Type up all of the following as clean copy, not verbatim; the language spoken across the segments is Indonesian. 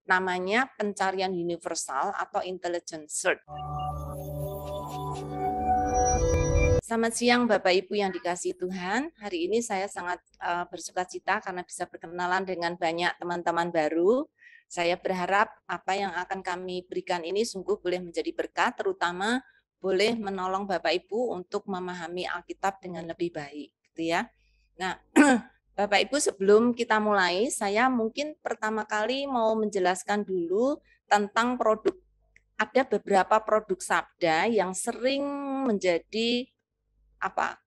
namanya pencarian universal atau intelligent search. Selamat siang Bapak Ibu yang dikasihi Tuhan. Hari ini saya sangat bersukacita karena bisa berkenalan dengan banyak teman-teman baru. Saya berharap apa yang akan kami berikan ini sungguh boleh menjadi berkat, terutama boleh menolong Bapak Ibu untuk memahami Alkitab dengan lebih baik, gitu ya. Nah, Bapak Ibu, sebelum kita mulai, saya mungkin pertama kali mau menjelaskan dulu tentang produk. Ada beberapa produk sabda yang sering menjadi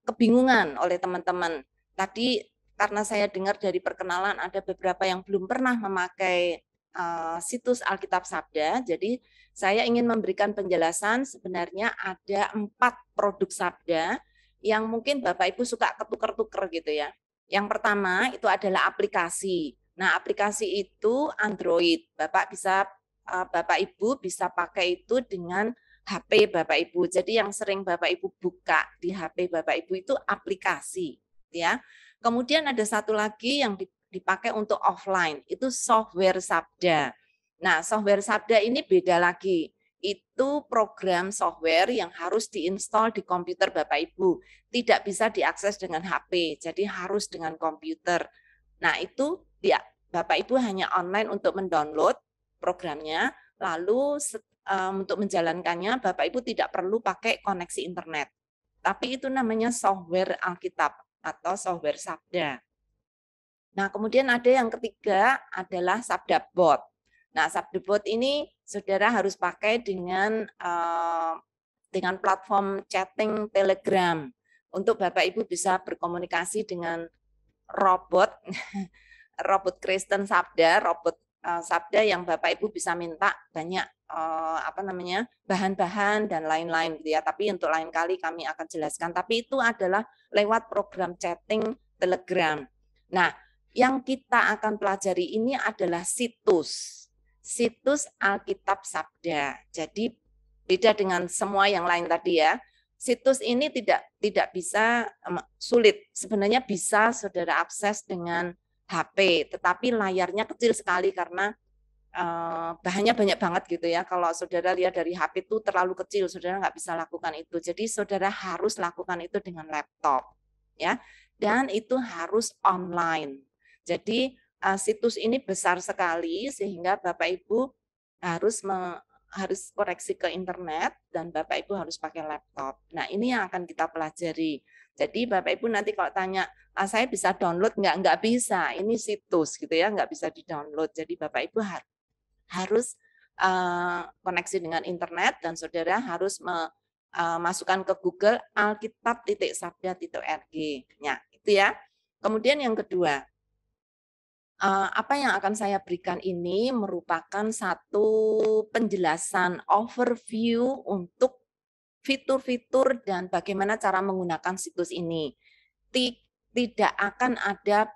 kebingungan oleh teman-teman. Tadi karena saya dengar dari perkenalan ada beberapa yang belum pernah memakai situs Alkitab Sabda, jadi saya ingin memberikan penjelasan. Sebenarnya ada 4 produk sabda yang mungkin Bapak Ibu suka ketuker-tuker gitu ya. Yang pertama itu adalah aplikasi. Nah, aplikasi itu Android. Bapak Ibu bisa pakai itu dengan HP Bapak Ibu. Jadi yang sering Bapak Ibu buka di HP Bapak Ibu itu aplikasi, ya. Kemudian ada satu lagi yang dipakai untuk offline, itu software sabda. Nah, software sabda ini beda lagi. Itu program software yang harus diinstal di komputer Bapak Ibu. Tidak bisa diakses dengan HP, jadi harus dengan komputer. Nah, itu ya, Bapak Ibu hanya online untuk mendownload programnya, lalu untuk menjalankannya Bapak Ibu tidak perlu pakai koneksi internet. Tapi itu namanya software Alkitab atau software Sabda. Nah, kemudian ada yang ketiga adalah Sabda Bot. Nah, Sabda Bot ini saudara harus pakai dengan platform chatting Telegram untuk Bapak Ibu bisa berkomunikasi dengan robot robot Kristen Sabda, robot Sabda yang Bapak Ibu bisa minta banyak bahan-bahan dan lain-lain gitu ya. Tapi untuk lain kali kami akan jelaskan. Tapi itu adalah lewat program chatting Telegram. Nah, yang kita akan pelajari ini adalah situs Alkitab Sabda. Jadi beda dengan semua yang lain tadi ya. Situs ini tidak bisa sulit. Sebenarnya bisa saudara akses dengan HP, tetapi layarnya kecil sekali karena bahannya banyak banget gitu ya. Kalau saudara lihat dari HP itu terlalu kecil, saudara nggak bisa lakukan itu. Jadi saudara harus lakukan itu dengan laptop, ya. Dan itu harus online. Jadi situs ini besar sekali sehingga Bapak Ibu harus koreksi ke internet dan Bapak Ibu harus pakai laptop. Nah, ini yang akan kita pelajari. Jadi Bapak Ibu nanti kalau tanya, saya bisa download nggak bisa, ini situs gitu ya, nggak bisa di-download. Jadi Bapak Ibu harus koneksi dengan internet dan saudara harus masukkan ke Google alkitab.sabda.org. Nah, itu ya. Kemudian yang kedua, apa yang akan saya berikan ini merupakan satu penjelasan overview untuk fitur-fitur dan bagaimana cara menggunakan situs ini. Tidak akan ada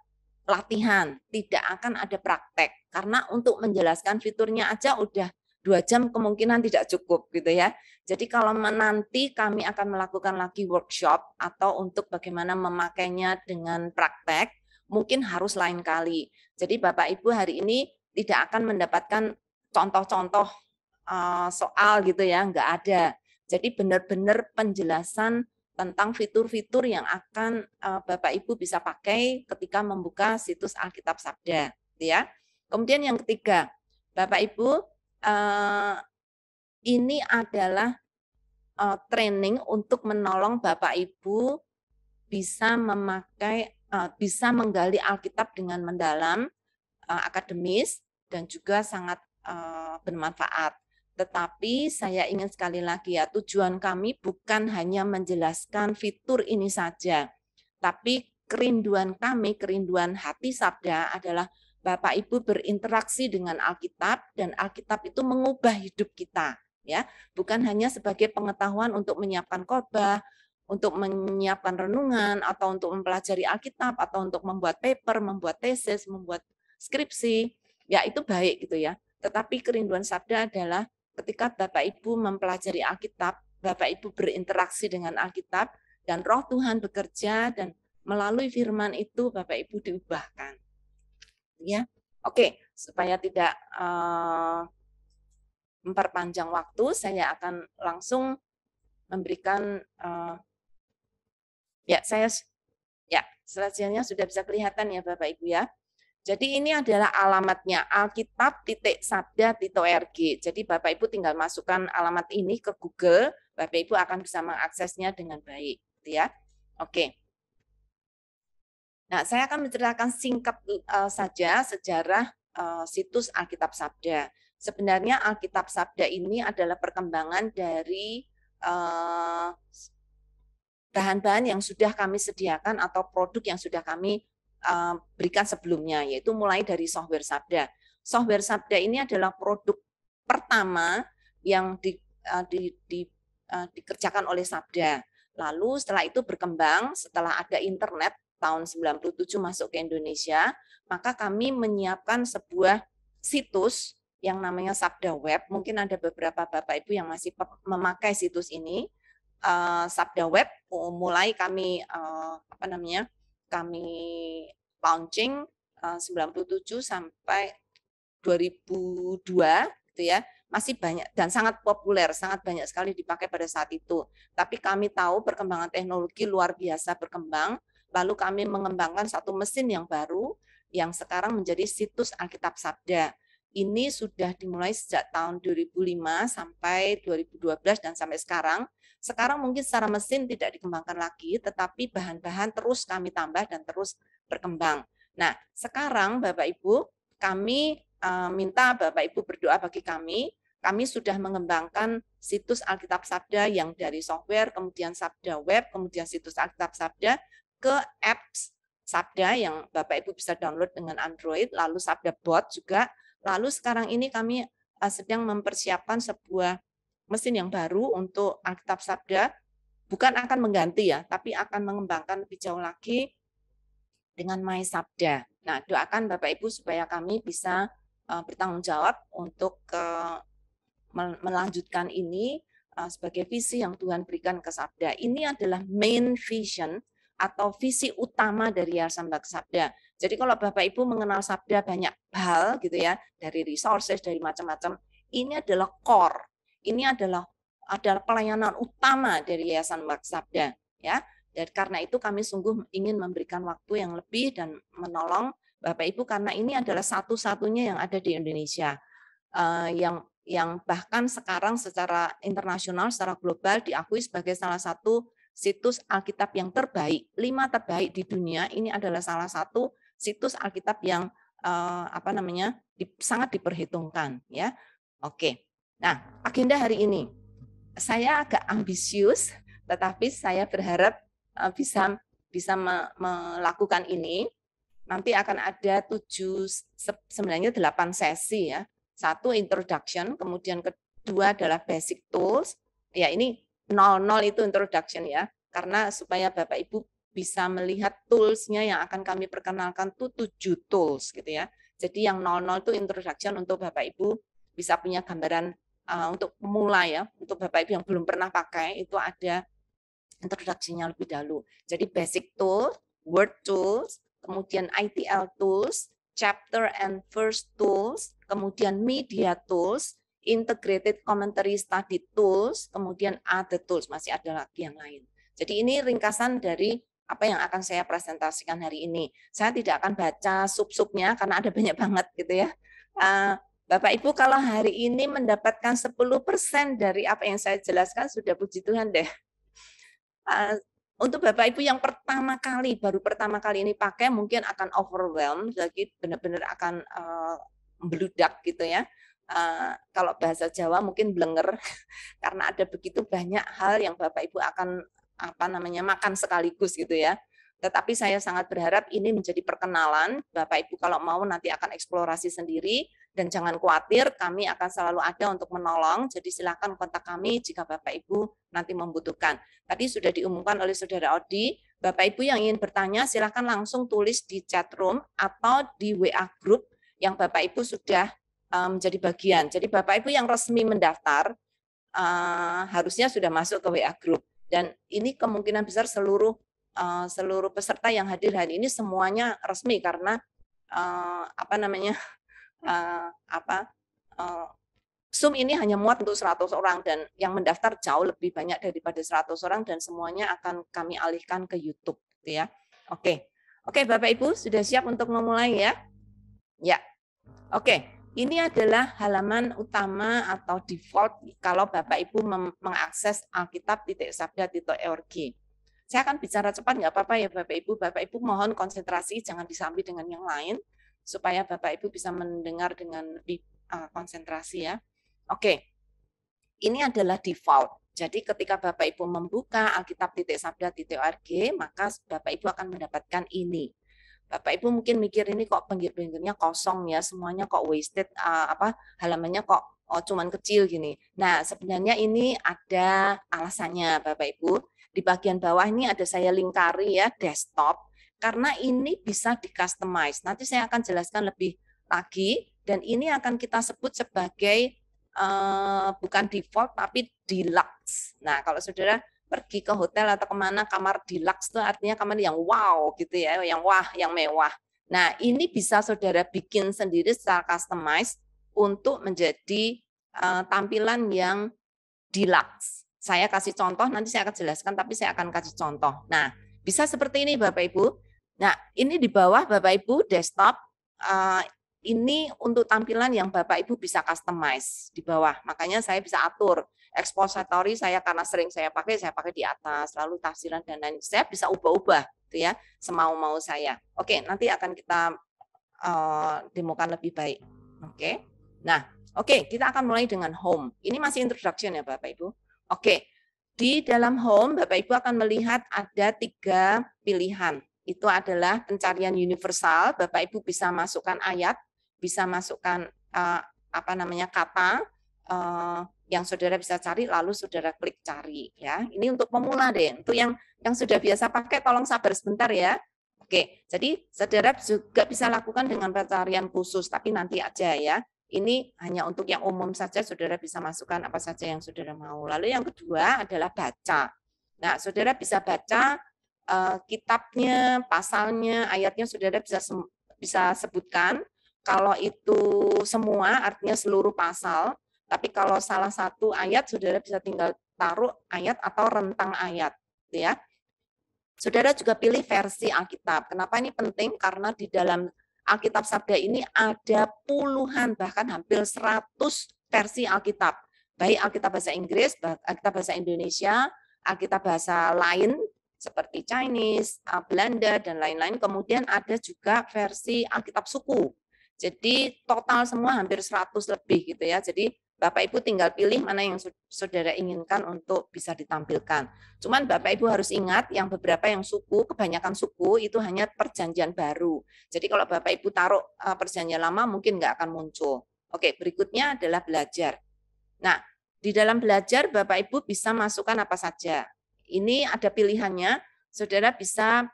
latihan, tidak akan ada praktek. Karena untuk menjelaskan fiturnya aja udah 2 jam kemungkinan tidak cukup gitu ya. Jadi kalau nanti kami akan melakukan lagi workshop atau untuk bagaimana memakainya dengan praktek, mungkin harus lain kali. Jadi Bapak Ibu hari ini tidak akan mendapatkan contoh-contoh soal gitu ya, enggak ada. Jadi benar-benar penjelasan tentang fitur-fitur yang akan Bapak Ibu bisa pakai ketika membuka situs Alkitab Sabda, gitu ya. Kemudian yang ketiga, Bapak Ibu, ini adalah training untuk menolong Bapak Ibu bisa bisa menggali Alkitab dengan mendalam, akademis dan juga sangat bermanfaat. Tetapi saya ingin sekali lagi ya, tujuan kami bukan hanya menjelaskan fitur ini saja, tapi kerinduan kami, kerinduan hati Sabda adalah Bapak Ibu berinteraksi dengan Alkitab dan Alkitab itu mengubah hidup kita, ya. Bukan hanya sebagai pengetahuan untuk menyiapkan khotbah, untuk menyiapkan renungan atau untuk mempelajari Alkitab atau untuk membuat paper, membuat tesis, membuat skripsi, ya itu baik gitu ya. Tetapi kerinduan Sabda adalah ketika Bapak Ibu mempelajari Alkitab, Bapak Ibu berinteraksi dengan Alkitab dan Roh Tuhan bekerja dan melalui firman itu Bapak Ibu diubahkan. Ya. Oke, supaya tidak memperpanjang waktu, saya akan langsung memberikan slide-nya sudah bisa kelihatan ya Bapak Ibu ya. Jadi ini adalah alamatnya alkitab.sabda.org. Jadi Bapak Ibu tinggal masukkan alamat ini ke Google, Bapak Ibu akan bisa mengaksesnya dengan baik, gitu ya. Oke. Nah, saya akan menceritakan singkat saja sejarah situs Alkitab Sabda. Sebenarnya Alkitab Sabda ini adalah perkembangan dari bahan-bahan yang sudah kami sediakan atau produk yang sudah kami berikan sebelumnya, yaitu mulai dari software Sabda. Software Sabda ini adalah produk pertama yang dikerjakan oleh Sabda. Lalu setelah itu berkembang, setelah ada internet tahun 97 masuk ke Indonesia, maka kami menyiapkan sebuah situs yang namanya Sabda Web. Mungkin ada beberapa Bapak Ibu yang masih memakai situs ini. Sabda Web mulai kami kami launching 97 sampai 2002 gitu ya. Masih banyak dan sangat populer, sangat banyak sekali dipakai pada saat itu. Tapi kami tahu perkembangan teknologi luar biasa berkembang, lalu kami mengembangkan satu mesin yang baru yang sekarang menjadi situs Alkitab Sabda. Ini sudah dimulai sejak tahun 2005 sampai 2012 dan sampai sekarang. Sekarang mungkin secara mesin tidak dikembangkan lagi, tetapi bahan-bahan terus kami tambah dan terus berkembang. Nah, sekarang Bapak Ibu, kami minta Bapak Ibu berdoa bagi kami. Kami sudah mengembangkan situs Alkitab Sabda yang dari software, kemudian Sabda Web, kemudian situs Alkitab Sabda, ke apps Sabda yang Bapak Ibu bisa download dengan Android, lalu Sabda Bot juga. Lalu sekarang ini kami sedang mempersiapkan sebuah mesin yang baru untuk Alkitab Sabda, bukan akan mengganti ya, tapi akan mengembangkan lebih jauh lagi dengan My Sabda. Nah, doakan Bapak Ibu supaya kami bisa bertanggung jawab untuk melanjutkan ini sebagai visi yang Tuhan berikan ke Sabda. Ini adalah main vision atau visi utama dari Yayasan Bak Sabda. Jadi kalau Bapak Ibu mengenal Sabda banyak hal gitu ya, dari resources, dari macam-macam, ini adalah core. Ini adalah pelayanan utama dari Yayasan Bak Sabda, ya. Dan karena itu kami sungguh ingin memberikan waktu yang lebih dan menolong Bapak Ibu karena ini adalah satu-satunya yang ada di Indonesia, yang bahkan sekarang secara internasional, secara global diakui sebagai salah satu situs Alkitab yang terbaik, 5 terbaik di dunia. Ini adalah salah satu situs Alkitab yang sangat diperhitungkan, ya. Oke. Nah, agenda hari ini saya agak ambisius, tetapi saya berharap bisa melakukan ini. Nanti akan ada 8 sesi ya. 1 introduction, kemudian kedua adalah basic tools. Ya, ini 00 itu introduction ya, karena supaya Bapak Ibu bisa melihat tools-nya yang akan kami perkenalkan tuh 7 tools gitu ya. Jadi yang 00 itu introduction untuk Bapak Ibu bisa punya gambaran untuk pemula ya, untuk Bapak Ibu yang belum pernah pakai itu ada introduksinya lebih dahulu. Jadi basic tool, word tools, kemudian ITL tools, chapter and verse tools, kemudian media tools, integrated commentary study tools, kemudian other tools, masih ada lagi yang lain. Jadi ini ringkasan dari apa yang akan saya presentasikan hari ini. Saya tidak akan baca sub-subnya karena ada banyak banget gitu ya. Bapak Ibu kalau hari ini mendapatkan 10% dari apa yang saya jelaskan sudah puji Tuhan deh. Untuk Bapak Ibu yang baru pertama kali ini pakai mungkin akan overwhelmed, lagi benar-benar akan meludak gitu ya. Kalau bahasa Jawa mungkin blenger karena ada begitu banyak hal yang Bapak Ibu akan makan sekaligus gitu ya. Tetapi saya sangat berharap ini menjadi perkenalan. Bapak Ibu kalau mau nanti akan eksplorasi sendiri dan jangan khawatir, kami akan selalu ada untuk menolong. Jadi silakan kontak kami jika Bapak Ibu nanti membutuhkan. Tadi sudah diumumkan oleh Saudara Odi, Bapak Ibu yang ingin bertanya silakan langsung tulis di chat room atau di WA group yang Bapak Ibu sudah menjadi bagian. Jadi Bapak Ibu yang resmi mendaftar harusnya sudah masuk ke WA group. Dan ini kemungkinan besar seluruh peserta yang hadir hari ini semuanya resmi karena Zoom ini hanya muat untuk 100 orang dan yang mendaftar jauh lebih banyak daripada 100 orang dan semuanya akan kami alihkan ke YouTube gitu ya. Oke. Oke, Bapak Ibu sudah siap untuk memulai ya? Ya. Oke. Ini adalah halaman utama atau default kalau Bapak Ibu mengakses alkitab.sabda.org. Saya akan bicara cepat, nggak apa-apa ya Bapak Ibu. Bapak Ibu mohon konsentrasi, jangan disambi dengan yang lain, supaya Bapak Ibu bisa mendengar dengan lebih konsentrasi ya. Oke, ini adalah default. Jadi ketika Bapak Ibu membuka alkitab.sabda.org, maka Bapak Ibu akan mendapatkan ini. Bapak Ibu mungkin mikir ini kok pinggir-pinggirnya kosong ya, semuanya kok wasted, halamannya kok cuman kecil gini. Nah, sebenarnya ini ada alasannya Bapak Ibu. Di bagian bawah ini ada saya lingkari ya, desktop, karena ini bisa di-customize. Nanti saya akan jelaskan lebih lagi, dan ini akan kita sebut sebagai bukan default tapi deluxe. Nah, kalau saudara pergi ke hotel atau kemana kamar deluxe itu artinya kamar yang wow gitu ya, yang wah, yang mewah. Nah, ini bisa saudara bikin sendiri secara customize untuk menjadi tampilan yang deluxe. Saya kasih contoh, nanti saya akan jelaskan, tapi saya akan kasih contoh. Nah, bisa seperti ini Bapak Ibu. Nah, ini di bawah Bapak Ibu desktop, ini untuk tampilan yang Bapak Ibu bisa customize di bawah. Makanya saya bisa atur expository saya karena sering saya pakai di atas, lalu tafsiran dan lain. Saya bisa ubah-ubah gitu ya, semau-mau saya. Oke, nanti akan kita demokan lebih baik. Oke. Nah, oke, kita akan mulai dengan home. Ini masih introduction ya Bapak Ibu. Oke. Di dalam home Bapak Ibu akan melihat ada 3 pilihan. Itu adalah pencarian universal. Bapak Ibu bisa masukkan ayat, bisa masukkan kata yang saudara bisa cari, lalu saudara klik cari ya. Ini untuk pemula deh. Untuk yang sudah biasa pakai tolong sabar sebentar ya. Oke, jadi saudara juga bisa lakukan dengan pencarian khusus, tapi nanti aja ya. Ini hanya untuk yang umum saja, saudara bisa masukkan apa saja yang saudara mau. Lalu yang kedua adalah baca. Nah, saudara bisa baca kitabnya, pasalnya, ayatnya saudara bisa sebutkan. Kalau itu semua artinya seluruh pasal, tapi kalau salah satu ayat saudara bisa tinggal taruh ayat atau rentang ayat, gitu ya. Saudara juga pilih versi Alkitab. Kenapa ini penting? Karena di dalam Alkitab Sabda ini ada puluhan, bahkan hampir 100 versi Alkitab. Baik Alkitab bahasa Inggris, Alkitab bahasa Indonesia, Alkitab bahasa lain seperti Chinese, Belanda, dan lain-lain. Kemudian ada juga versi Alkitab suku. Jadi total semua hampir 100 lebih gitu ya. Jadi Bapak Ibu tinggal pilih mana yang saudara inginkan untuk bisa ditampilkan. Cuman Bapak Ibu harus ingat yang beberapa yang suku, kebanyakan suku itu hanya perjanjian baru. Jadi kalau Bapak Ibu taruh perjanjian lama mungkin nggak akan muncul. Oke, berikutnya adalah belajar. Nah, di dalam belajar Bapak Ibu bisa masukkan apa saja. Ini ada pilihannya, saudara bisa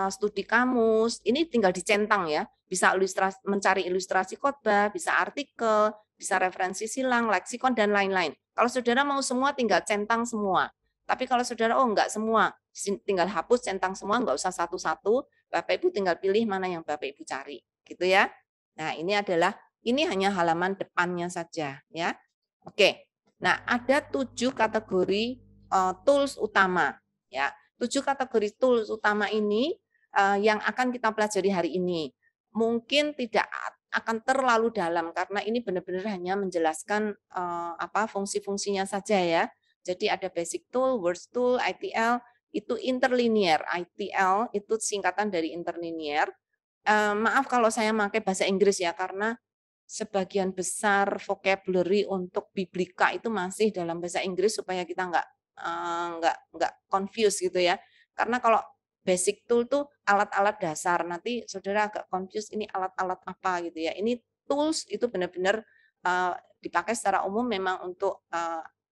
studi kamus, ini tinggal dicentang ya, bisa mencari ilustrasi khotbah, bisa artikel, bisa referensi silang, leksikon, dan lain-lain. Kalau saudara mau semua, tinggal centang semua. Tapi kalau saudara, enggak semua, tinggal hapus, centang semua, enggak usah satu-satu, Bapak Ibu tinggal pilih mana yang Bapak Ibu cari. Gitu ya. Nah, ini hanya halaman depannya saja. Ya. Oke. Nah, ada 7 kategori tools utama. Ya. 7 kategori tools utama ini yang akan kita pelajari hari ini. Mungkin tidak akan terlalu dalam karena ini benar-benar hanya menjelaskan fungsi-fungsinya saja ya. Jadi ada basic tool, words tool, ITL itu interlinear. ITL itu singkatan dari interlinear. Maaf kalau saya pakai bahasa Inggris ya karena sebagian besar vocabulary untuk biblika itu masih dalam bahasa Inggris supaya kita nggak confuse gitu ya. Karena kalau basic tool tuh alat-alat dasar. Nanti saudara agak confuse ini alat-alat apa gitu ya. Ini tools itu benar-benar dipakai secara umum memang untuk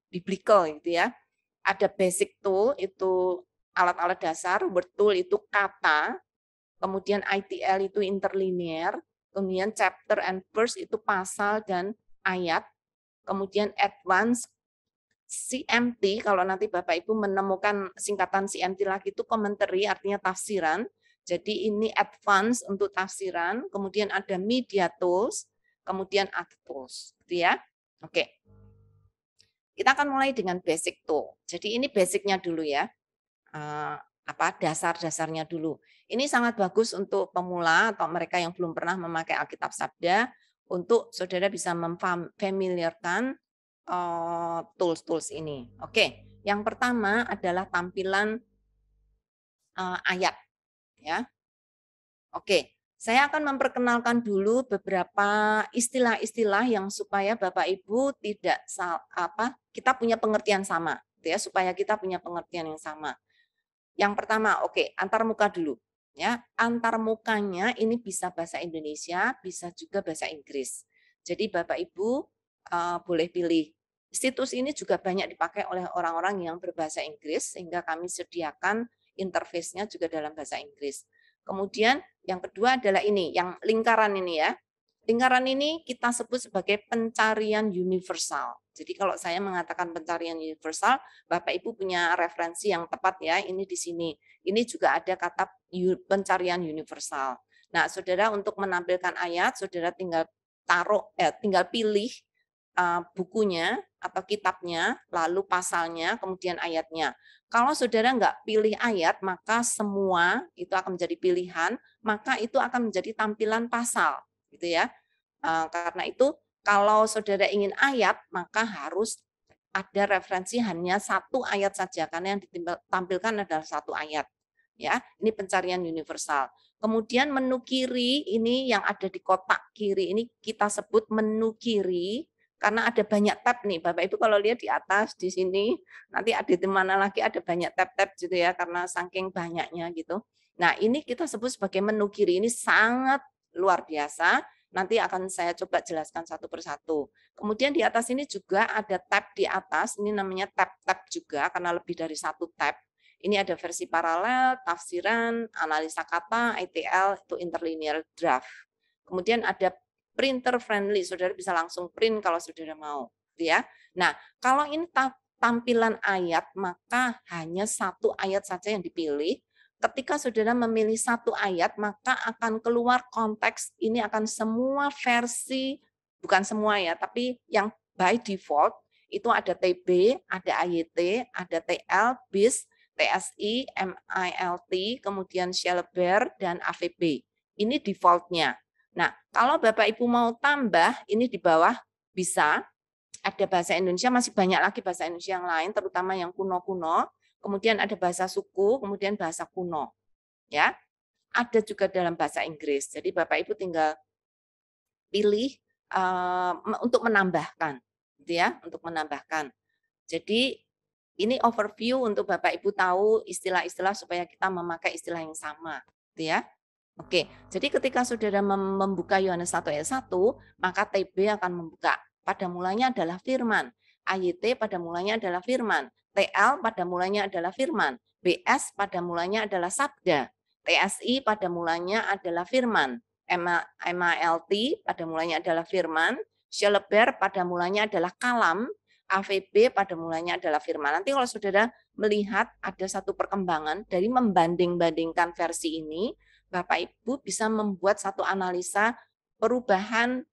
biblical gitu ya. Ada basic tool itu alat-alat dasar, word tool itu kata, kemudian ITL itu interlinear, kemudian chapter and verse itu pasal dan ayat, kemudian advanced CMT, kalau nanti Bapak Ibu menemukan singkatan CMT lagi itu commentary, artinya tafsiran. Jadi ini advance untuk tafsiran, kemudian ada media tools, kemudian other tools, gitu ya. Oke. Kita akan mulai dengan basic tool. Jadi ini basicnya dulu ya. Dasar-dasarnya dulu. Ini sangat bagus untuk pemula atau mereka yang belum pernah memakai Alkitab Sabda untuk saudara bisa memfamiliarkan tools-tools ini. Oke, yang pertama adalah tampilan ayat ya. Oke, saya akan memperkenalkan dulu beberapa istilah-istilah yang supaya Bapak Ibu tidak kita punya pengertian sama, gitu ya, supaya kita punya pengertian yang sama. Yang pertama, oke, antar muka dulu. Ya, antar mukanya ini bisa bahasa Indonesia, bisa juga bahasa Inggris. Jadi Bapak Ibu boleh pilih. Situs ini juga banyak dipakai oleh orang-orang yang berbahasa Inggris, sehingga kami sediakan interface-nya juga dalam bahasa Inggris. Kemudian yang kedua adalah ini, yang lingkaran ini ya. Lingkaran ini kita sebut sebagai pencarian universal. Jadi kalau saya mengatakan pencarian universal, Bapak Ibu punya referensi yang tepat ya, ini di sini. Ini juga ada kata pencarian universal. Nah, saudara untuk menampilkan ayat, saudara tinggal tinggal pilih bukunya atau kitabnya, lalu pasalnya, kemudian ayatnya. Kalau saudara nggak pilih ayat, maka semua itu akan menjadi pilihan, maka itu akan menjadi tampilan pasal, gitu ya. Karena itu kalau saudara ingin ayat, maka harus ada referensi hanya satu ayat saja, karena yang ditampilkan adalah satu ayat. Ya, ini pencarian universal. Kemudian menu kiri ini yang ada di kotak kiri ini kita sebut menu kiri karena ada banyak tab nih. Bapak Ibu kalau lihat di atas di sini nanti ada di mana lagi ada banyak tab-tab gitu ya karena saking banyaknya gitu. Nah, ini kita sebut sebagai menu kiri. Ini sangat luar biasa. Nanti akan saya coba jelaskan satu persatu. Kemudian di atas ini juga ada tab di atas, ini namanya tab-tab juga karena lebih dari satu tab. Ini ada versi paralel, tafsiran, analisa kata, ITL, itu interlinear draft. Kemudian ada printer friendly, saudara bisa langsung print kalau saudara mau. Ya. Nah, kalau ini tampilan ayat, maka hanya satu ayat saja yang dipilih. Ketika saudara memilih satu ayat, maka akan keluar konteks, ini akan semua versi, bukan semua ya, tapi yang by default, itu ada TB, ada AYT, ada TL, BIS, TSI, MILT, kemudian Schelleber, dan AVB. Ini defaultnya. Nah, kalau Bapak Ibu mau tambah, ini di bawah bisa, ada bahasa Indonesia, masih banyak lagi bahasa Indonesia yang lain, terutama yang kuno-kuno, kemudian ada bahasa suku, kemudian bahasa kuno. Ya, ada juga dalam bahasa Inggris. Jadi Bapak Ibu tinggal pilih untuk menambahkan, gitu ya, untuk menambahkan. Jadi ini overview untuk Bapak Ibu tahu istilah-istilah supaya kita memakai istilah yang sama, gitu ya. Oke, jadi ketika saudara membuka Yohanes 1 ayat 1, maka TB akan membuka. Pada mulanya adalah firman. AYT pada mulanya adalah firman. TL pada mulanya adalah firman. BS pada mulanya adalah sabda. TSI pada mulanya adalah firman. MALT pada mulanya adalah firman. Schelleber pada mulanya adalah kalam. AVB pada mulanya adalah firman. Nanti kalau saudara melihat ada satu perkembangan dari membanding-bandingkan versi ini, Bapak Ibu bisa membuat satu analisa perubahan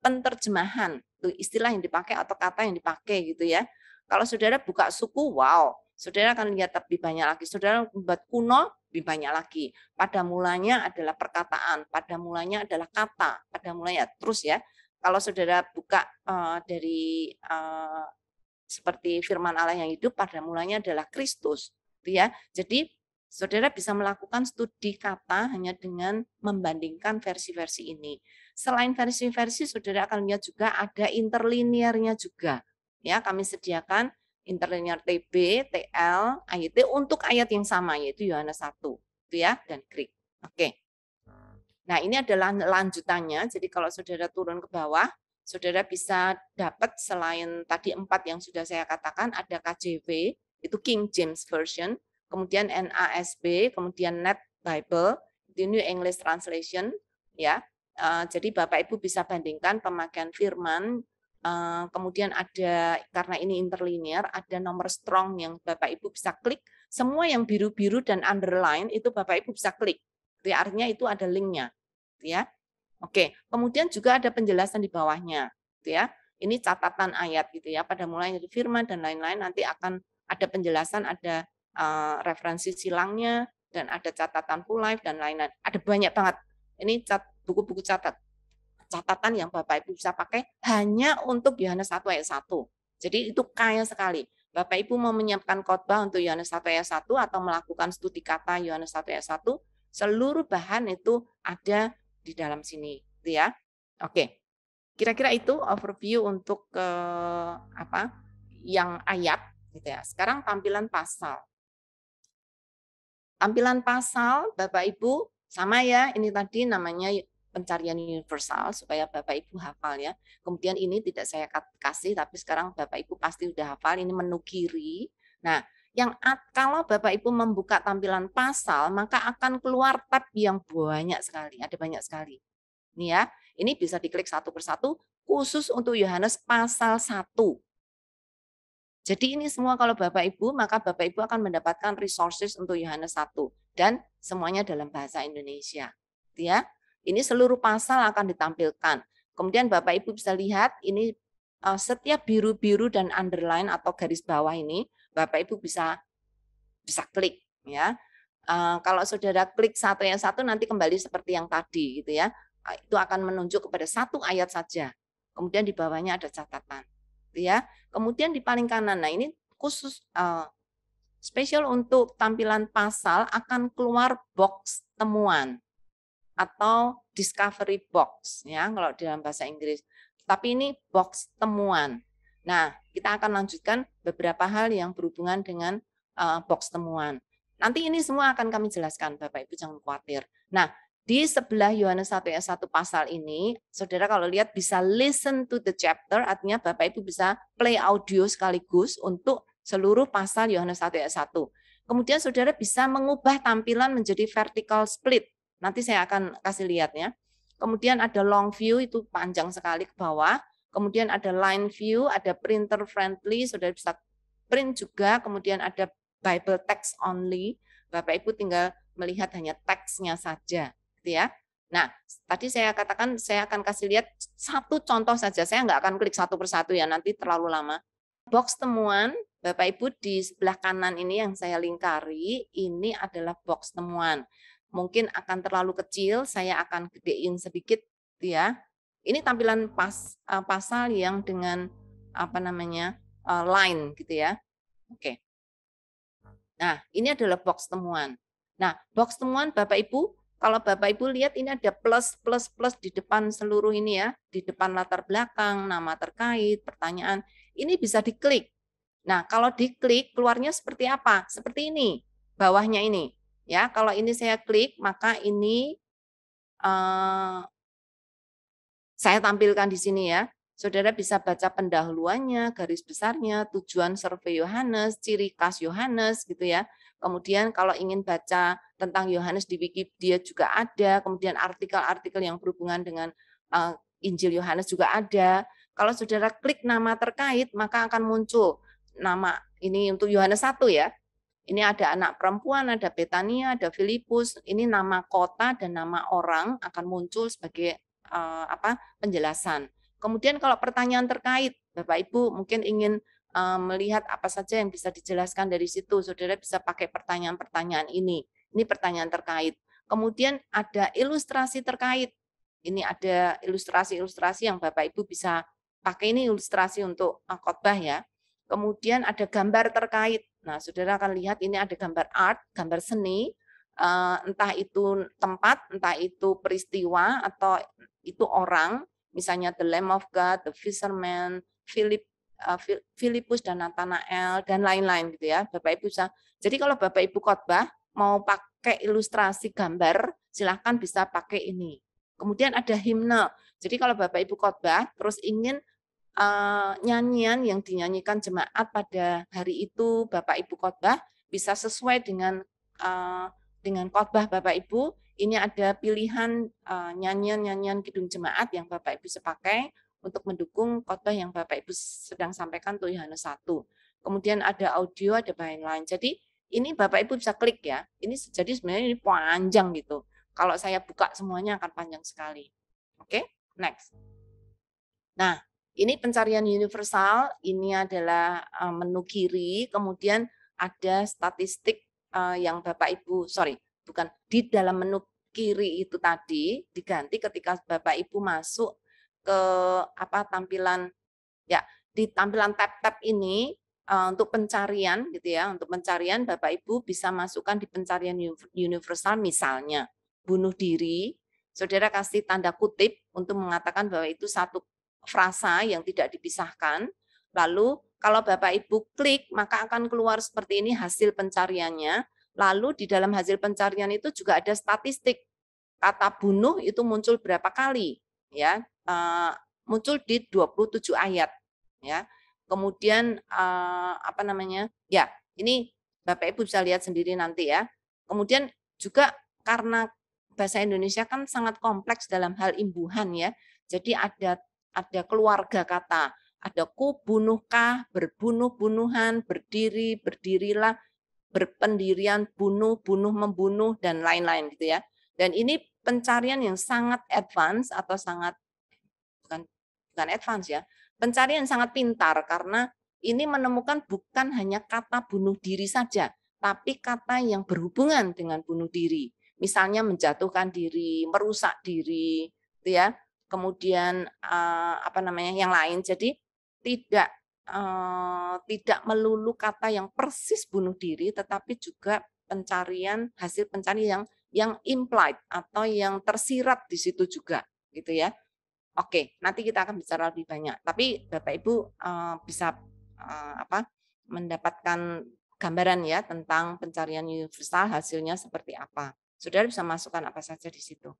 penterjemahan, itu istilah yang dipakai atau kata yang dipakai gitu ya. Kalau saudara buka suku, wow, saudara akan lihat lebih banyak lagi. Saudara membuat kuno, lebih banyak lagi. Pada mulanya adalah perkataan, pada mulanya adalah kata, pada mulanya terus ya. Kalau saudara buka dari seperti firman Allah yang hidup, pada mulanya adalah Kristus, gitu ya. Jadi saudara bisa melakukan studi kata hanya dengan membandingkan versi-versi ini. Selain versi-versi, saudara akan lihat juga ada interlinearnya juga. Ya, kami sediakan interlinear TB, TL, AYT untuk ayat yang sama yaitu Yohanes 1, gitu ya, dan Greek. Oke. Nah, ini adalah lanjutannya. Jadi kalau saudara turun ke bawah, saudara bisa dapat selain tadi 4 yang sudah saya katakan, ada KJV, itu King James Version, kemudian NASB, kemudian Net Bible, itu New English Translation, ya. Jadi Bapak Ibu bisa bandingkan pemakaian firman, kemudian ada, karena ini interlinear, ada nomor strong yang Bapak Ibu bisa klik, semua yang biru-biru dan underline itu Bapak Ibu bisa klik. Artinya itu ada linknya, ya. Oke, kemudian juga ada penjelasan di bawahnya, gitu ya. Ini catatan ayat gitu ya, pada mulai dari firman dan lain-lain nanti akan ada penjelasan, ada referensi silangnya dan ada catatan full life dan lain-lain. Ada banyak banget. Ini buku-buku catatan yang Bapak Ibu bisa pakai hanya untuk Yohanes 1 ayat 1. Jadi itu kaya sekali. Bapak Ibu mau menyiapkan khotbah untuk Yohanes 1 ayat 1 atau melakukan studi kata Yohanes 1 ayat 1, seluruh bahan itu ada di dalam sini, gitu ya. Oke. Kira-kira itu overview untuk apa? Yang ayat gitu ya. Sekarang tampilan pasal. Tampilan pasal Bapak Ibu sama ya, ini tadi namanya pencarian universal supaya Bapak Ibu hafal ya. Kemudian ini tidak saya kasih tapi sekarang Bapak Ibu pasti udah hafal, ini menu kiri. Nah, kalau Bapak Ibu membuka tampilan pasal maka akan keluar tab yang banyak sekali, ada banyak sekali. Nih ya, ini bisa diklik satu persatu khusus untuk Yohanes pasal 1. Jadi ini semua kalau Bapak Ibu, maka Bapak Ibu akan mendapatkan resources untuk Yohanes 1 dan semuanya dalam bahasa Indonesia. Ya. Ini seluruh pasal akan ditampilkan. Kemudian Bapak Ibu bisa lihat ini setiap biru-biru dan underline atau garis bawah ini Bapak Ibu bisa klik ya. Kalau Saudara klik satu ayat satu nanti kembali seperti yang tadi gitu ya. Itu akan menunjuk kepada satu ayat saja. Kemudian di bawahnya ada catatan. Gitu ya. Kemudian di paling kanan, nah ini khusus spesial untuk tampilan pasal akan keluar box temuan atau discovery box ya kalau dalam bahasa Inggris. Tapi ini box temuan. Nah, kita akan lanjutkan beberapa hal yang berhubungan dengan box temuan. Nanti ini semua akan kami jelaskan, Bapak Ibu jangan khawatir. Nah, di sebelah Yohanes 1 ayat 1 pasal ini, Saudara kalau lihat bisa listen to the chapter, artinya Bapak Ibu bisa play audio sekaligus untuk seluruh pasal Yohanes 1 ayat 1. Kemudian Saudara bisa mengubah tampilan menjadi vertical split. Nanti saya akan kasih lihat ya. Kemudian ada long view, itu panjang sekali ke bawah. Kemudian ada line view, ada printer friendly, Saudara bisa print juga. Kemudian ada Bible text only. Bapak Ibu tinggal melihat hanya teksnya saja, gitu ya. Nah, tadi saya katakan saya akan kasih lihat satu contoh saja. Saya nggak akan klik satu persatu ya, nanti terlalu lama. Box temuan, Bapak Ibu di sebelah kanan ini yang saya lingkari, ini adalah box temuan. Mungkin akan terlalu kecil, saya akan gedein sedikit, ya. Ini tampilan pasal yang dengan apa namanya line, gitu ya. Oke. Nah, ini adalah box temuan. Nah, box temuan Bapak Ibu, kalau Bapak Ibu lihat ini ada plus, plus, plus di depan seluruh ini ya, di depan latar belakang, nama terkait, pertanyaan, ini bisa diklik. Nah, kalau diklik keluarnya seperti apa? Seperti ini, bawahnya ini. Ya, kalau ini saya klik, maka ini saya tampilkan di sini ya. Saudara bisa baca pendahuluannya, garis besarnya, tujuan survei Yohanes, ciri khas Yohanes gitu ya. Kemudian kalau ingin baca tentang Yohanes di Wikipedia juga ada, kemudian artikel-artikel yang berhubungan dengan Injil Yohanes juga ada. Kalau saudara klik nama terkait, maka akan muncul nama ini untuk Yohanes 1 ya. Ini ada anak perempuan, ada Betania, ada Filipus. Ini nama kota dan nama orang akan muncul sebagai penjelasan. Kemudian kalau pertanyaan terkait, Bapak Ibu mungkin ingin melihat apa saja yang bisa dijelaskan dari situ, Saudara bisa pakai pertanyaan-pertanyaan ini. Ini pertanyaan terkait. Kemudian ada ilustrasi terkait. Ini ada ilustrasi-ilustrasi yang Bapak Ibu bisa pakai, ini ilustrasi untuk khotbah ya. Kemudian ada gambar terkait. Nah, Saudara akan lihat ini ada gambar art, gambar seni, entah itu tempat, entah itu peristiwa, atau itu orang, misalnya the Lamb of God, the Fisherman, Filipus dan Nathanael, dan lain-lain gitu ya. Bapak Ibu bisa. Jadi kalau Bapak Ibu khotbah mau pakai ilustrasi gambar, silahkan bisa pakai ini. Kemudian ada himne. Jadi kalau Bapak Ibu khotbah terus ingin nyanyian yang dinyanyikan jemaat pada hari itu Bapak Ibu khotbah bisa sesuai dengan khotbah Bapak Ibu. Ini ada pilihan nyanyian-nyanyian kidung jemaat yang Bapak Ibu bisa pakai untuk mendukung khotbah yang Bapak Ibu sedang sampaikan untuk Yohanes 1. Kemudian ada audio, ada bahan lain. Jadi ini Bapak Ibu bisa klik ya. Ini jadi sebenarnya ini panjang gitu. Kalau saya buka semuanya akan panjang sekali. Oke, next. Nah, ini pencarian universal, ini adalah menu kiri, kemudian ada statistik yang Bapak Ibu, sorry, bukan di dalam menu kiri itu tadi diganti ketika Bapak Ibu masuk ke tampilan ya di tampilan tab-tab ini untuk pencarian gitu ya, untuk pencarian Bapak Ibu bisa masukkan di pencarian universal misalnya bunuh diri, Saudara kasih tanda kutip untuk mengatakan bahwa itu satu frasa yang tidak dipisahkan. Lalu kalau Bapak Ibu klik maka akan keluar seperti ini hasil pencariannya. Lalu di dalam hasil pencarian itu juga ada statistik. Kata bunuh itu muncul berapa kali ya. Muncul di 27 ayat ya. Kemudian apa namanya? Ya, ini Bapak Ibu bisa lihat sendiri nanti ya. Kemudian juga karena bahasa Indonesia kan sangat kompleks dalam hal imbuhan ya. Jadi ada keluarga kata, ada ku, bunuhkah, berbunuh, bunuhan, berdiri, berdirilah, berpendirian, bunuh, bunuh, membunuh, dan lain-lain gitu ya. Dan ini pencarian yang sangat advance atau sangat bukan bukan advance ya, pencarian yang sangat pintar karena ini menemukan bukan hanya kata bunuh diri saja, tapi kata yang berhubungan dengan bunuh diri. Misalnya menjatuhkan diri, merusak diri, gitu ya. Kemudian apa namanya yang lain. Jadi tidak tidak melulu kata yang persis bunuh diri, tetapi juga pencarian hasil pencarian yang implied atau yang tersirat di situ juga, gitu ya. Oke, nanti kita akan bicara lebih banyak. Tapi Bapak Ibu bisa mendapatkan gambaran ya tentang pencarian universal hasilnya seperti apa. Saudara bisa masukkan apa saja di situ.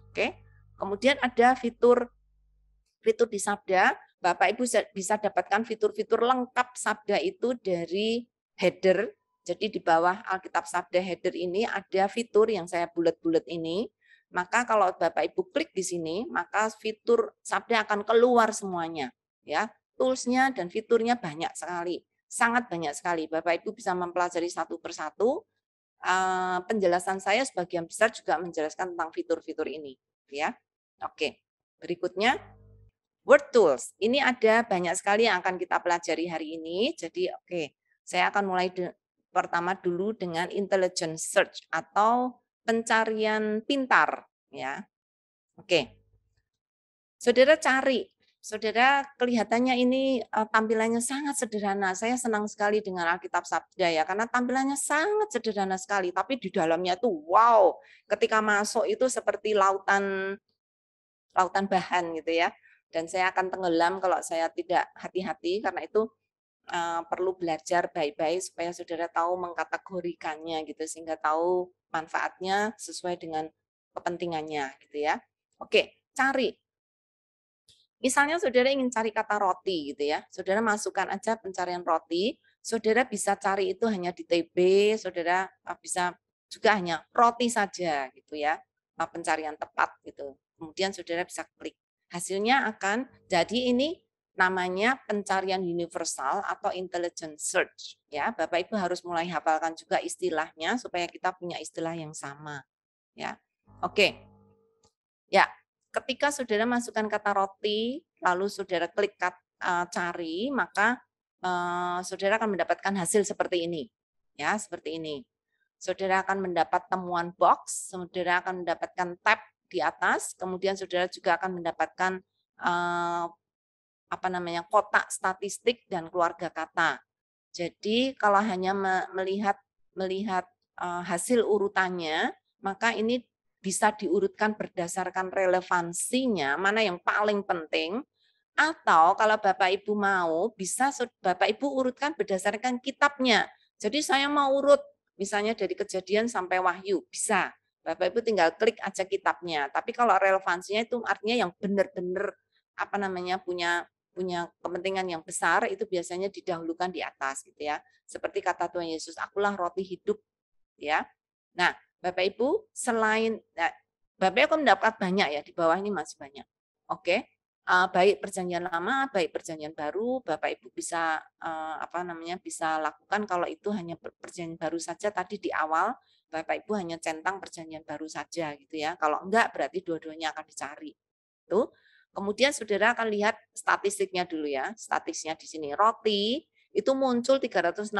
Oke. Kemudian ada fitur di Sabda. Bapak Ibu bisa dapatkan fitur-fitur lengkap Sabda itu dari header. Jadi di bawah Alkitab Sabda header ini ada fitur yang saya bulat-bulat ini. Maka kalau Bapak Ibu klik di sini, maka fitur Sabda akan keluar semuanya. Ya, tools-nya dan fiturnya banyak sekali. Sangat banyak sekali. Bapak Ibu bisa mempelajari satu persatu. Penjelasan saya sebagian besar juga menjelaskan tentang fitur-fitur ini. Ya, oke. Berikutnya, Word Tools. Ini ada banyak sekali yang akan kita pelajari hari ini. Jadi, oke. Saya akan mulai pertama dulu dengan intelligent search atau pencarian pintar, ya. Oke. Saudara cari, saudara kelihatannya ini tampilannya sangat sederhana. Saya senang sekali dengan Alkitab Sabda ya, karena tampilannya sangat sederhana sekali, tapi di dalamnya tuh wow, ketika masuk itu seperti lautan bahan gitu ya. Dan saya akan tenggelam kalau saya tidak hati-hati, karena itu perlu belajar baik-baik supaya saudara tahu mengkategorikannya gitu sehingga tahu manfaatnya sesuai dengan kepentingannya gitu ya. Oke, cari. Misalnya saudara ingin cari kata roti gitu ya. Saudara masukkan aja pencarian roti, saudara bisa cari itu hanya di TB, saudara bisa juga hanya roti saja gitu ya. Pencarian tepat gitu. Kemudian saudara bisa klik. Hasilnya akan jadi ini namanya pencarian universal atau intelligent search ya. Bapak Ibu harus mulai hafalkan juga istilahnya supaya kita punya istilah yang sama ya. Oke. Ya, ketika saudara masukkan kata roti lalu saudara klik cari, maka saudara akan mendapatkan hasil seperti ini. Ya, seperti ini. Saudara akan mendapat temuan box, saudara akan mendapatkan tab di atas, kemudian saudara juga akan mendapatkan kotak statistik dan keluarga kata. Jadi kalau hanya melihat hasil urutannya, maka ini bisa diurutkan berdasarkan relevansinya, mana yang paling penting, atau kalau Bapak Ibu mau, bisa Bapak Ibu urutkan berdasarkan kitabnya. Jadi saya mau urut, misalnya dari Kejadian sampai Wahyu, bisa. Bapak Ibu tinggal klik aja kitabnya. Tapi kalau relevansinya itu artinya yang benar-benar punya kepentingan yang besar, itu biasanya didahulukan di atas gitu ya. Seperti kata Tuhan Yesus, akulah roti hidup ya. Nah, Bapak Ibu selain Bapak Ibu mendapat banyak ya, di bawah ini masih banyak. Oke. Baik perjanjian lama, baik perjanjian baru, Bapak Ibu bisa bisa lakukan kalau itu hanya perjanjian baru saja tadi di awal, Bapak Ibu hanya centang perjanjian baru saja gitu ya. Kalau enggak berarti dua-duanya akan dicari. Tuh. Kemudian saudara akan lihat statistiknya dulu ya. Statistiknya di sini. Roti itu muncul 363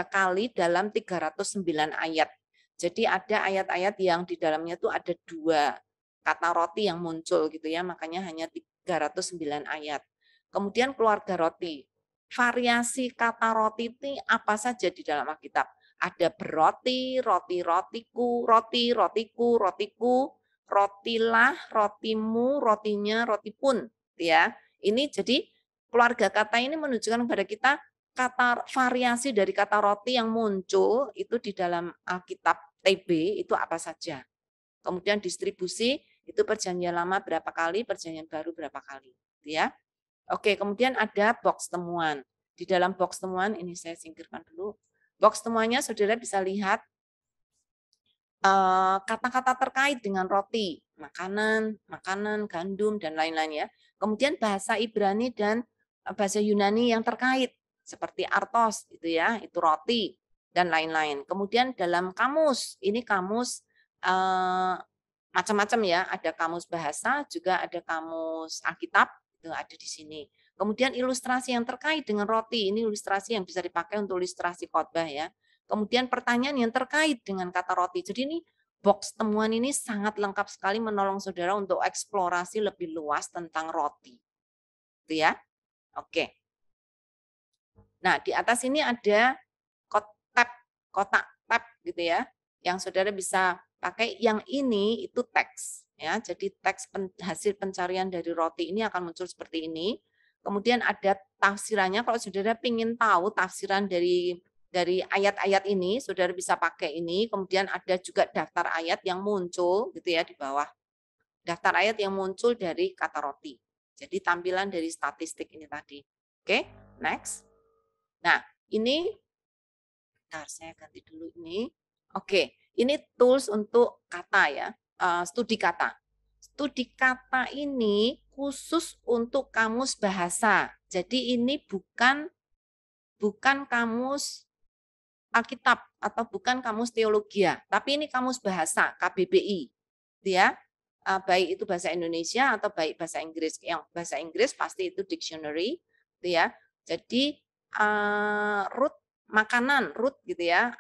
kali dalam 309 ayat. Jadi ada ayat-ayat yang di dalamnya tuh ada 2 kata roti yang muncul gitu ya. Makanya hanya 309 ayat. Kemudian keluarga roti. Variasi kata roti ini apa saja di dalam Alkitab? Ada beroti, roti-rotiku, roti, rotiku, rotiku, rotilah, rotimu, rotinya, roti pun, ya. Ini jadi keluarga kata ini menunjukkan kepada kita kata variasi dari kata roti yang muncul itu di dalam Alkitab TB itu apa saja. Kemudian distribusi itu perjanjian lama berapa kali, perjanjian baru berapa kali, ya. Oke, kemudian ada box temuan. Di dalam box temuan ini saya singkirkan dulu. Box temuannya saudara bisa lihat kata-kata terkait dengan roti, makanan, gandum, dan lain-lain ya. Kemudian bahasa Ibrani dan bahasa Yunani yang terkait, seperti artos, itu ya, itu roti, dan lain-lain. Kemudian dalam kamus, ini kamus macam-macam ya, ada kamus bahasa, juga ada kamus Alkitab, itu ada di sini. Kemudian ilustrasi yang terkait dengan roti, ini ilustrasi yang bisa dipakai untuk ilustrasi khotbah ya. Kemudian pertanyaan yang terkait dengan kata roti. Jadi ini box temuan ini sangat lengkap sekali menolong saudara untuk eksplorasi lebih luas tentang roti. Itu ya. Oke. Nah, di atas ini ada kotak tab gitu ya, yang saudara bisa pakai. Yang ini itu teks ya. Jadi teks hasil pencarian dari roti ini akan muncul seperti ini. Kemudian ada tafsirannya. Kalau saudara ingin tahu tafsiran dari ayat-ayat ini, saudara bisa pakai ini. Kemudian ada juga daftar ayat yang muncul gitu ya di bawah. Daftar ayat yang muncul dari kata roti. Jadi tampilan dari statistik ini tadi. Oke, next. Nah, ini bentar saya ganti dulu ini. Oke, ini tools untuk kata ya, studi kata. Studi kata ini khusus untuk kamus bahasa. Jadi ini bukan kamus Alkitab atau bukan kamus teologia, tapi ini kamus bahasa KBBI, ya. Baik itu bahasa Indonesia atau baik bahasa Inggris. Yang bahasa Inggris pasti itu dictionary, ya. Jadi root makanan, root gitu ya.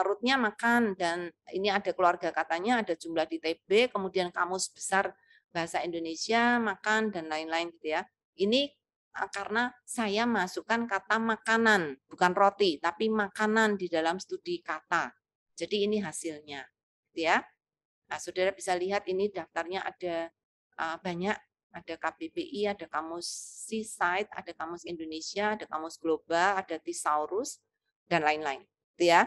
Rootnya makan dan ini ada keluarga katanya, ada jumlah di TB, kemudian kamus besar bahasa Indonesia, makan dan lain-lain gitu ya. Ini karena saya masukkan kata makanan, bukan roti, tapi makanan di dalam studi kata. Jadi ini hasilnya, gitu ya. Nah, saudara bisa lihat ini daftarnya ada banyak, ada KBBI, ada kamus Seaside, ada kamus Indonesia, ada kamus global, ada thesaurus, dan lain-lain, gitu ya.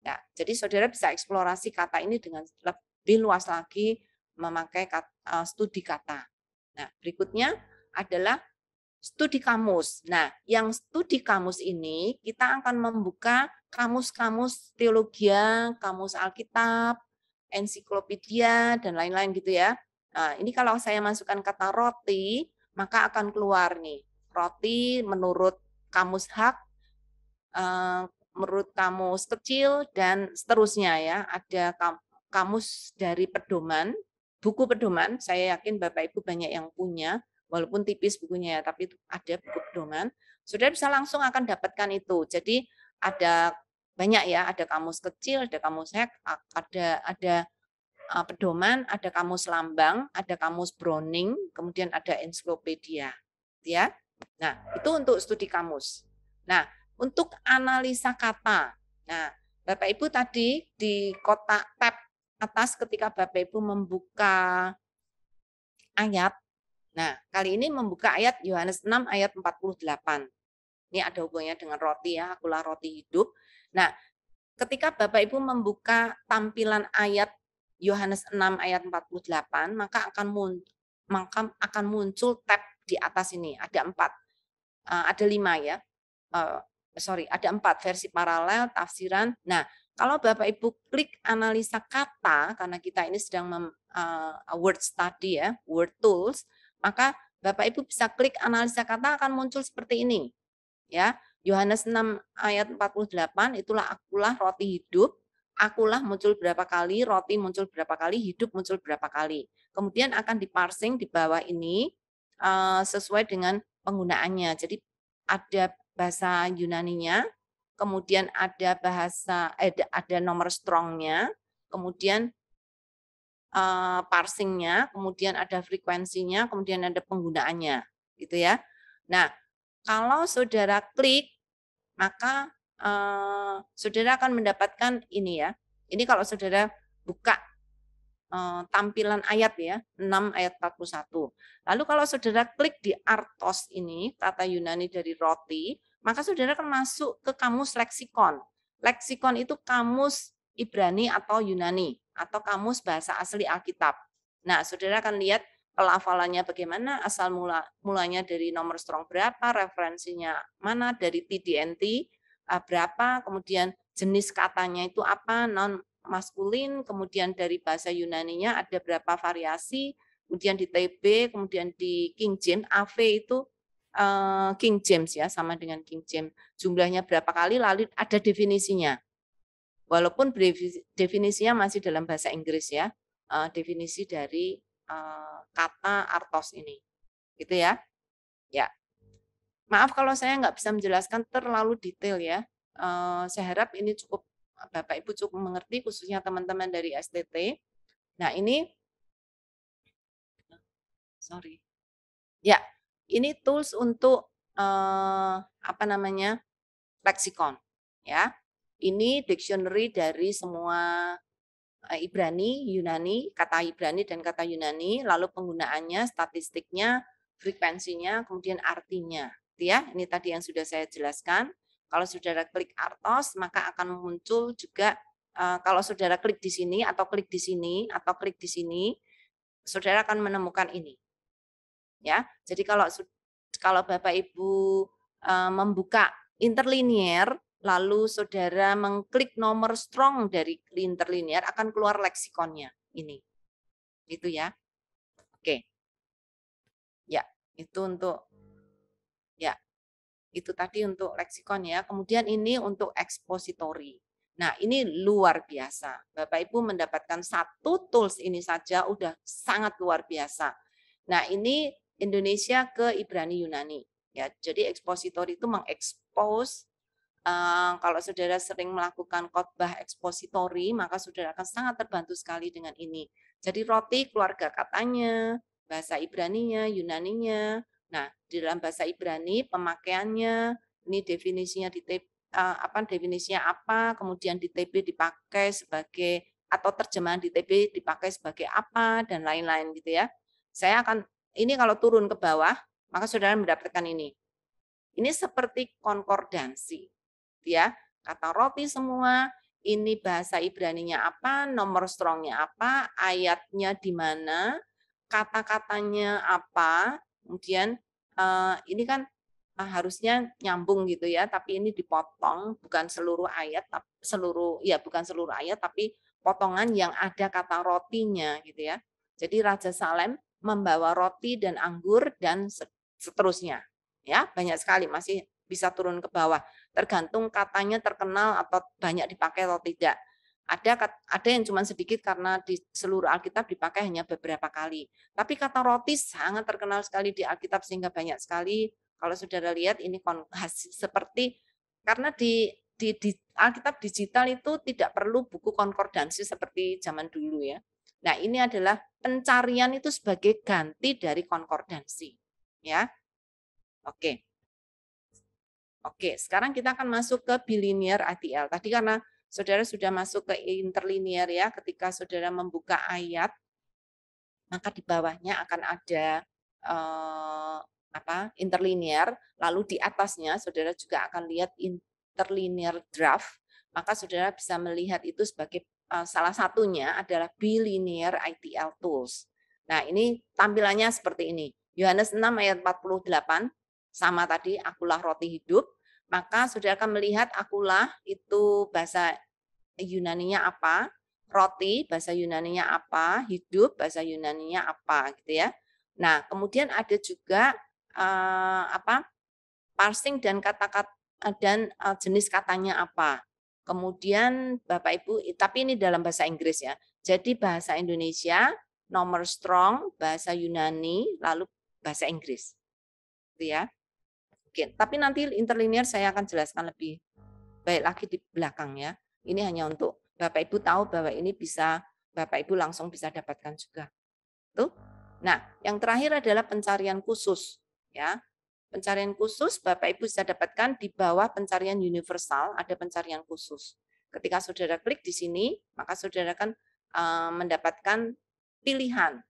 Nah, jadi saudara bisa eksplorasi kata ini dengan lebih luas lagi memakai studi kata. Nah, berikutnya adalah studi kamus. Nah, yang studi kamus ini kita akan membuka kamus-kamus teologia, kamus Alkitab, ensiklopedia, dan lain-lain gitu ya. Nah, ini kalau saya masukkan kata roti, maka akan keluar nih. Roti menurut kamus hak, menurut kamus kecil, dan seterusnya ya. Ada kamus dari pedoman, buku pedoman, saya yakin Bapak Ibu banyak yang punya, walaupun tipis bukunya ya, tapi ada buku pedoman. Saudara bisa langsung akan dapatkan itu. Jadi ada banyak ya, ada kamus kecil, ada kamus hek, ada pedoman, ada kamus lambang, ada kamus Browning, kemudian ada ensiklopedia, ya. Nah, itu untuk studi kamus. Nah, untuk analisa kata. Nah, Bapak Ibu tadi di kotak tab atas ketika Bapak Ibu membuka ayat. Nah, kali ini membuka ayat Yohanes 6 ayat 48. Ini ada hubungannya dengan roti ya, akulah roti hidup. Nah, ketika Bapak Ibu membuka tampilan ayat Yohanes 6 ayat 48, maka akan muncul tab di atas ini. Ada 4. Ada 5 ya. Ada 4 versi paralel, tafsiran. Nah, kalau Bapak Ibu klik analisa kata, karena kita ini sedang word study ya, word tools, maka Bapak Ibu bisa klik analisa kata akan muncul seperti ini. Ya, Yohanes 6 ayat 48, itulah akulah roti hidup. akulah muncul berapa kali, roti muncul berapa kali, hidup muncul berapa kali. Kemudian akan diparsing di bawah ini sesuai dengan penggunaannya. Jadi ada bahasa Yunaninya, kemudian ada ada nomor strongnya, kemudian parsingnya, kemudian ada frekuensinya, kemudian ada penggunaannya, gitu ya. Nah, kalau saudara klik, maka saudara akan mendapatkan ini ya. Ini kalau saudara buka tampilan ayat ya, 6 ayat 41. Lalu kalau saudara klik di artos ini, kata Yunani dari roti, maka saudara akan masuk ke kamus leksikon. Leksikon itu kamus Ibrani atau Yunani, atau kamus bahasa asli Alkitab. Nah, saudara akan lihat pelafalannya bagaimana, asal mulanya dari nomor strong berapa, referensinya mana, dari TDNT berapa, kemudian jenis katanya itu apa, non maskulin, kemudian dari bahasa Yunaninya ada berapa variasi, kemudian di TB, kemudian di King James, AV itu King James ya, sama dengan King James. Jumlahnya berapa kali, lalu ada definisinya. Walaupun definisinya masih dalam bahasa Inggris ya, definisi dari kata artos ini. Gitu ya. Ya. Maaf kalau saya nggak bisa menjelaskan terlalu detail ya. Saya harap ini cukup Bapak Ibu cukup mengerti, khususnya teman-teman dari STT. Nah ini, sorry, ya ini tools untuk apa namanya leksikon, ya. Ini dictionary dari semua Ibrani, Yunani, kata Ibrani dan kata Yunani, lalu penggunaannya, statistiknya, frekuensinya, kemudian artinya. Ya, ini tadi yang sudah saya jelaskan. Kalau saudara klik artos, maka akan muncul juga kalau saudara klik di sini atau klik di sini atau klik di sini, saudara akan menemukan ini. Ya, jadi kalau Bapak Ibu membuka interlinear, lalu saudara mengklik nomor strong dari interlinear, akan keluar leksikonnya ini. Itu ya. Oke. Ya, itu untuk ya, itu tadi untuk leksikon ya. Kemudian ini untuk expository. Nah, ini luar biasa. Bapak Ibu mendapatkan satu tools ini saja udah sangat luar biasa. Nah, ini Indonesia ke Ibrani Yunani. Ya, jadi expositor itu mengekspos. Kalau saudara sering melakukan khotbah ekspositori, maka saudara akan sangat terbantu sekali dengan ini. Jadi roti keluarga katanya, bahasa Ibraninya, Yunaninya. Nah, di dalam bahasa Ibrani pemakaiannya, ini definisinya definisinya apa, kemudian di TB dipakai sebagai atau terjemahan di TB dipakai sebagai apa dan lain-lain gitu ya. Saya akan ini kalau turun ke bawah, maka saudara mendapatkan ini. Ini seperti konkordansi, ya. Kata roti semua, ini bahasa Ibraninya apa, nomor strongnya apa, ayatnya di mana, kata-katanya apa, kemudian ini kan harusnya nyambung gitu ya, tapi ini dipotong, bukan seluruh ayat, bukan seluruh ayat, tapi potongan yang ada kata rotinya gitu ya. Jadi Raja Salem membawa roti dan anggur dan seterusnya. Ya, banyak sekali masih bisa turun ke bawah. Tergantung katanya terkenal atau banyak dipakai atau tidak. Ada yang cuma sedikit karena di seluruh Alkitab dipakai hanya beberapa kali. Tapi kata roti sangat terkenal sekali di Alkitab sehingga banyak sekali kalau saudara lihat ini seperti karena di Alkitab digital itu tidak perlu buku konkordansi seperti zaman dulu ya. Nah, ini adalah pencarian itu sebagai ganti dari konkordansi. Ya. Oke. Oke, sekarang kita akan masuk ke bilinear ITL. Tadi karena saudara sudah masuk ke interlinear ya, ketika saudara membuka ayat, maka di bawahnya akan ada interlinear, lalu di atasnya saudara juga akan lihat interlinear draft, maka saudara bisa melihat itu sebagai salah satunya adalah bilinear ITL tools. Nah, ini tampilannya seperti ini. Yohanes 6 ayat 48 sama tadi akulah roti hidup, maka saudara akan melihat akulah itu bahasa Yunaninya apa, roti bahasa Yunaninya apa, hidup bahasa Yunaninya apa gitu ya. Nah, kemudian ada juga parsing dan kata-kata dan jenis katanya apa. Kemudian Bapak Ibu, tapi ini dalam bahasa Inggris ya. Jadi bahasa Indonesia, nomor strong, bahasa Yunani, lalu bahasa Inggris. Gitu ya. Oke, tapi nanti interlinear saya akan jelaskan lebih baik lagi di belakang ya. Ini hanya untuk Bapak Ibu tahu bahwa ini bisa Bapak Ibu langsung bisa dapatkan juga. Tuh. Nah, yang terakhir adalah pencarian khusus ya. Pencarian khusus Bapak Ibu bisa dapatkan di bawah pencarian universal ada pencarian khusus. Ketika saudara klik di sini, maka saudara akan mendapatkan pilihan.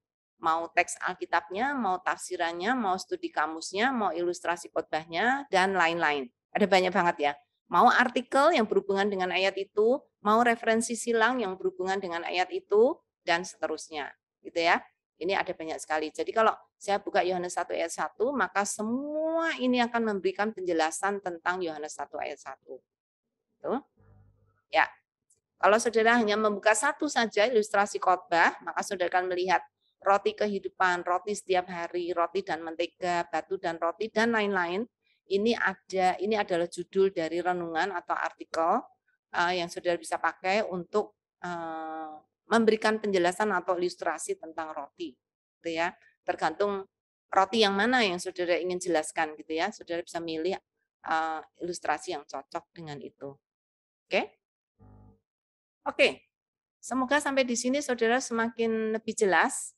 Mau teks Alkitabnya, mau tafsirannya, mau studi kamusnya, mau ilustrasi khotbahnya, dan lain-lain. Ada banyak banget ya. Mau artikel yang berhubungan dengan ayat itu, mau referensi silang yang berhubungan dengan ayat itu, dan seterusnya. Gitu ya. Ini ada banyak sekali. Jadi kalau saya buka Yohanes 1 ayat 1, maka semua ini akan memberikan penjelasan tentang Yohanes 1 ayat 1. Tuh. Ya. Kalau saudara hanya membuka satu saja ilustrasi khotbah, maka saudara akan melihat roti kehidupan, roti setiap hari, roti dan mentega, batu dan roti dan lain-lain. Ini adalah judul dari renungan atau artikel yang saudara bisa pakai untuk memberikan penjelasan atau ilustrasi tentang roti, gitu ya. Tergantung roti yang mana yang saudara ingin jelaskan, gitu ya. Saudara bisa milih ilustrasi yang cocok dengan itu. Oke? Oke. Semoga sampai di sini saudara semakin lebih jelas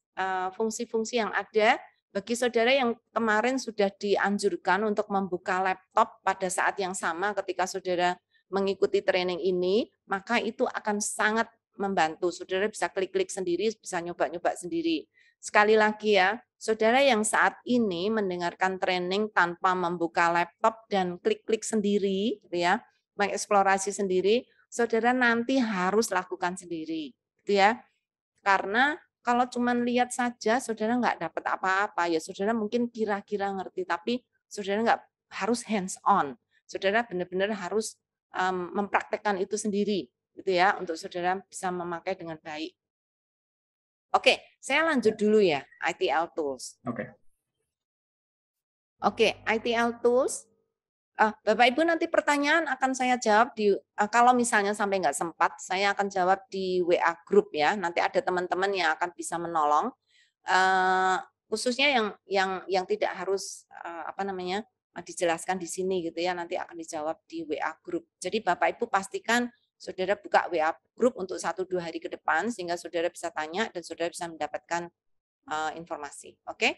fungsi-fungsi yang ada bagi saudara yang kemarin sudah dianjurkan untuk membuka laptop pada saat yang sama ketika saudara mengikuti training ini, maka itu akan sangat membantu. Saudara bisa klik-klik sendiri, bisa nyoba-nyoba sendiri. Sekali lagi ya, saudara yang saat ini mendengarkan training tanpa membuka laptop dan klik-klik sendiri, gitu ya, mengeksplorasi sendiri, saudara nanti harus lakukan sendiri, gitu ya. Karena kalau cuma lihat saja, saudara nggak dapat apa-apa. Ya saudara mungkin kira-kira ngerti, tapi saudara nggak harus hands on. Saudara benar-benar harus mempraktekkan itu sendiri, gitu ya, untuk saudara bisa memakai dengan baik. Oke, saya lanjut dulu ya, ITL Tools. Oke, ITL Tools. Bapak Ibu nanti pertanyaan akan saya jawab kalau misalnya sampai nggak sempat, saya akan jawab di WA grup ya. Nanti ada teman-teman yang akan bisa menolong. Khususnya yang tidak harus dijelaskan di sini gitu ya, nanti akan dijawab di WA grup. Jadi Bapak Ibu pastikan saudara buka WA grup untuk 1-2 hari ke depan sehingga saudara bisa tanya dan saudara bisa mendapatkan informasi. Oke?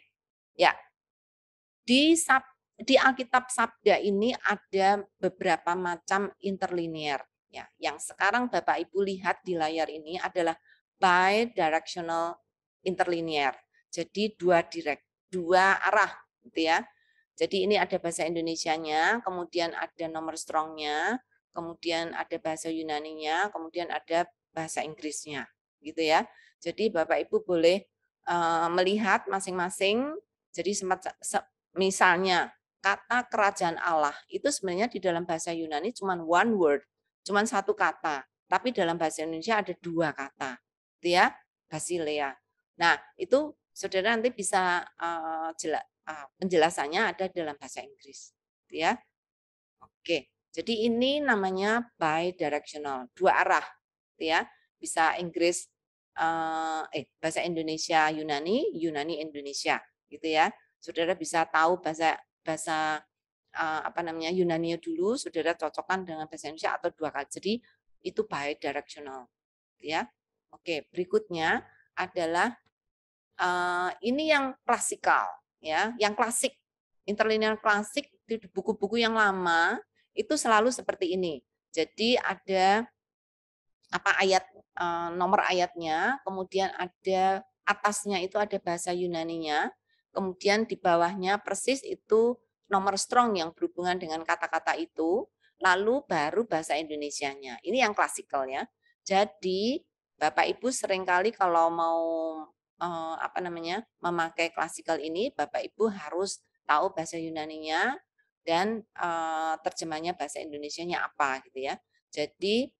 Ya. Di Alkitab Sabda ini ada beberapa macam interlinear. Ya, yang sekarang Bapak Ibu lihat di layar ini adalah bidirectional interlinear. Jadi dua arah, gitu ya. Jadi ini ada bahasa Indonesianya, kemudian ada nomor strongnya, kemudian ada bahasa Yunaninya, kemudian ada bahasa Inggrisnya, gitu ya. Jadi Bapak Ibu boleh melihat masing-masing. Jadi misalnya kata kerajaan Allah itu sebenarnya di dalam bahasa Yunani cuma one word, cuma satu kata. Tapi dalam bahasa Indonesia ada 2 kata, gitu ya, Basilea. Nah itu saudara nanti bisa penjelasannya ada dalam bahasa Inggris, gitu ya. Oke, jadi ini namanya bidirectional, 2 arah, gitu ya. Bisa Inggris, bahasa Indonesia Yunani, Yunani Indonesia, gitu ya. Saudara bisa tahu bahasa bahasa Yunani dulu, saudara cocokkan dengan bahasa Indonesia atau 2 kali. Jadi itu bidirectional, gitu ya. Oke, berikutnya adalah ini yang klasikal, ya, yang klasik, interlinear klasik di buku-buku yang lama itu selalu seperti ini. Jadi ada nomor ayatnya, kemudian ada atasnya itu ada bahasa Yunaninya, kemudian di bawahnya persis itu nomor strong yang berhubungan dengan kata-kata itu, lalu baru bahasa Indonesianya. Ini yang klasikal ya. Jadi Bapak Ibu seringkali kalau mau memakai klasikal ini, Bapak Ibu harus tahu bahasa Yunaninya dan terjemahnya bahasa Indonesianya apa gitu ya. Jadi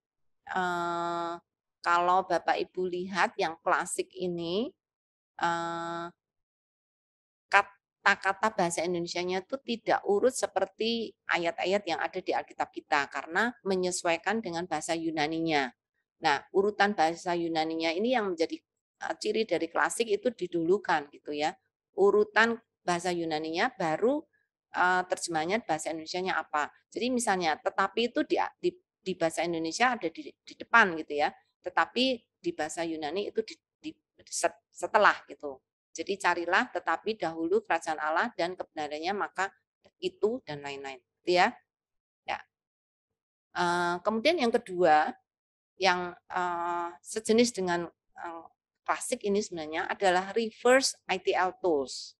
kalau Bapak Ibu lihat yang klasik ini kata-kata bahasa Indonesianya itu tidak urut seperti ayat-ayat yang ada di Alkitab kita karena menyesuaikan dengan bahasa Yunaninya. Nah, urutan bahasa Yunaninya ini yang menjadi ciri dari klasik itu didulukan gitu ya. Urutan bahasa Yunaninya baru terjemahnya bahasa Indonesianya apa. Jadi misalnya tetapi itu di bahasa Indonesia ada di depan gitu ya. Tetapi di bahasa Yunani itu setelah gitu. Jadi carilah tetapi dahulu kerajaan Allah dan kebenarannya maka itu dan lain-lain. Gitu ya. Ya. Kemudian yang kedua yang sejenis dengan klasik ini sebenarnya adalah reverse ITL tools.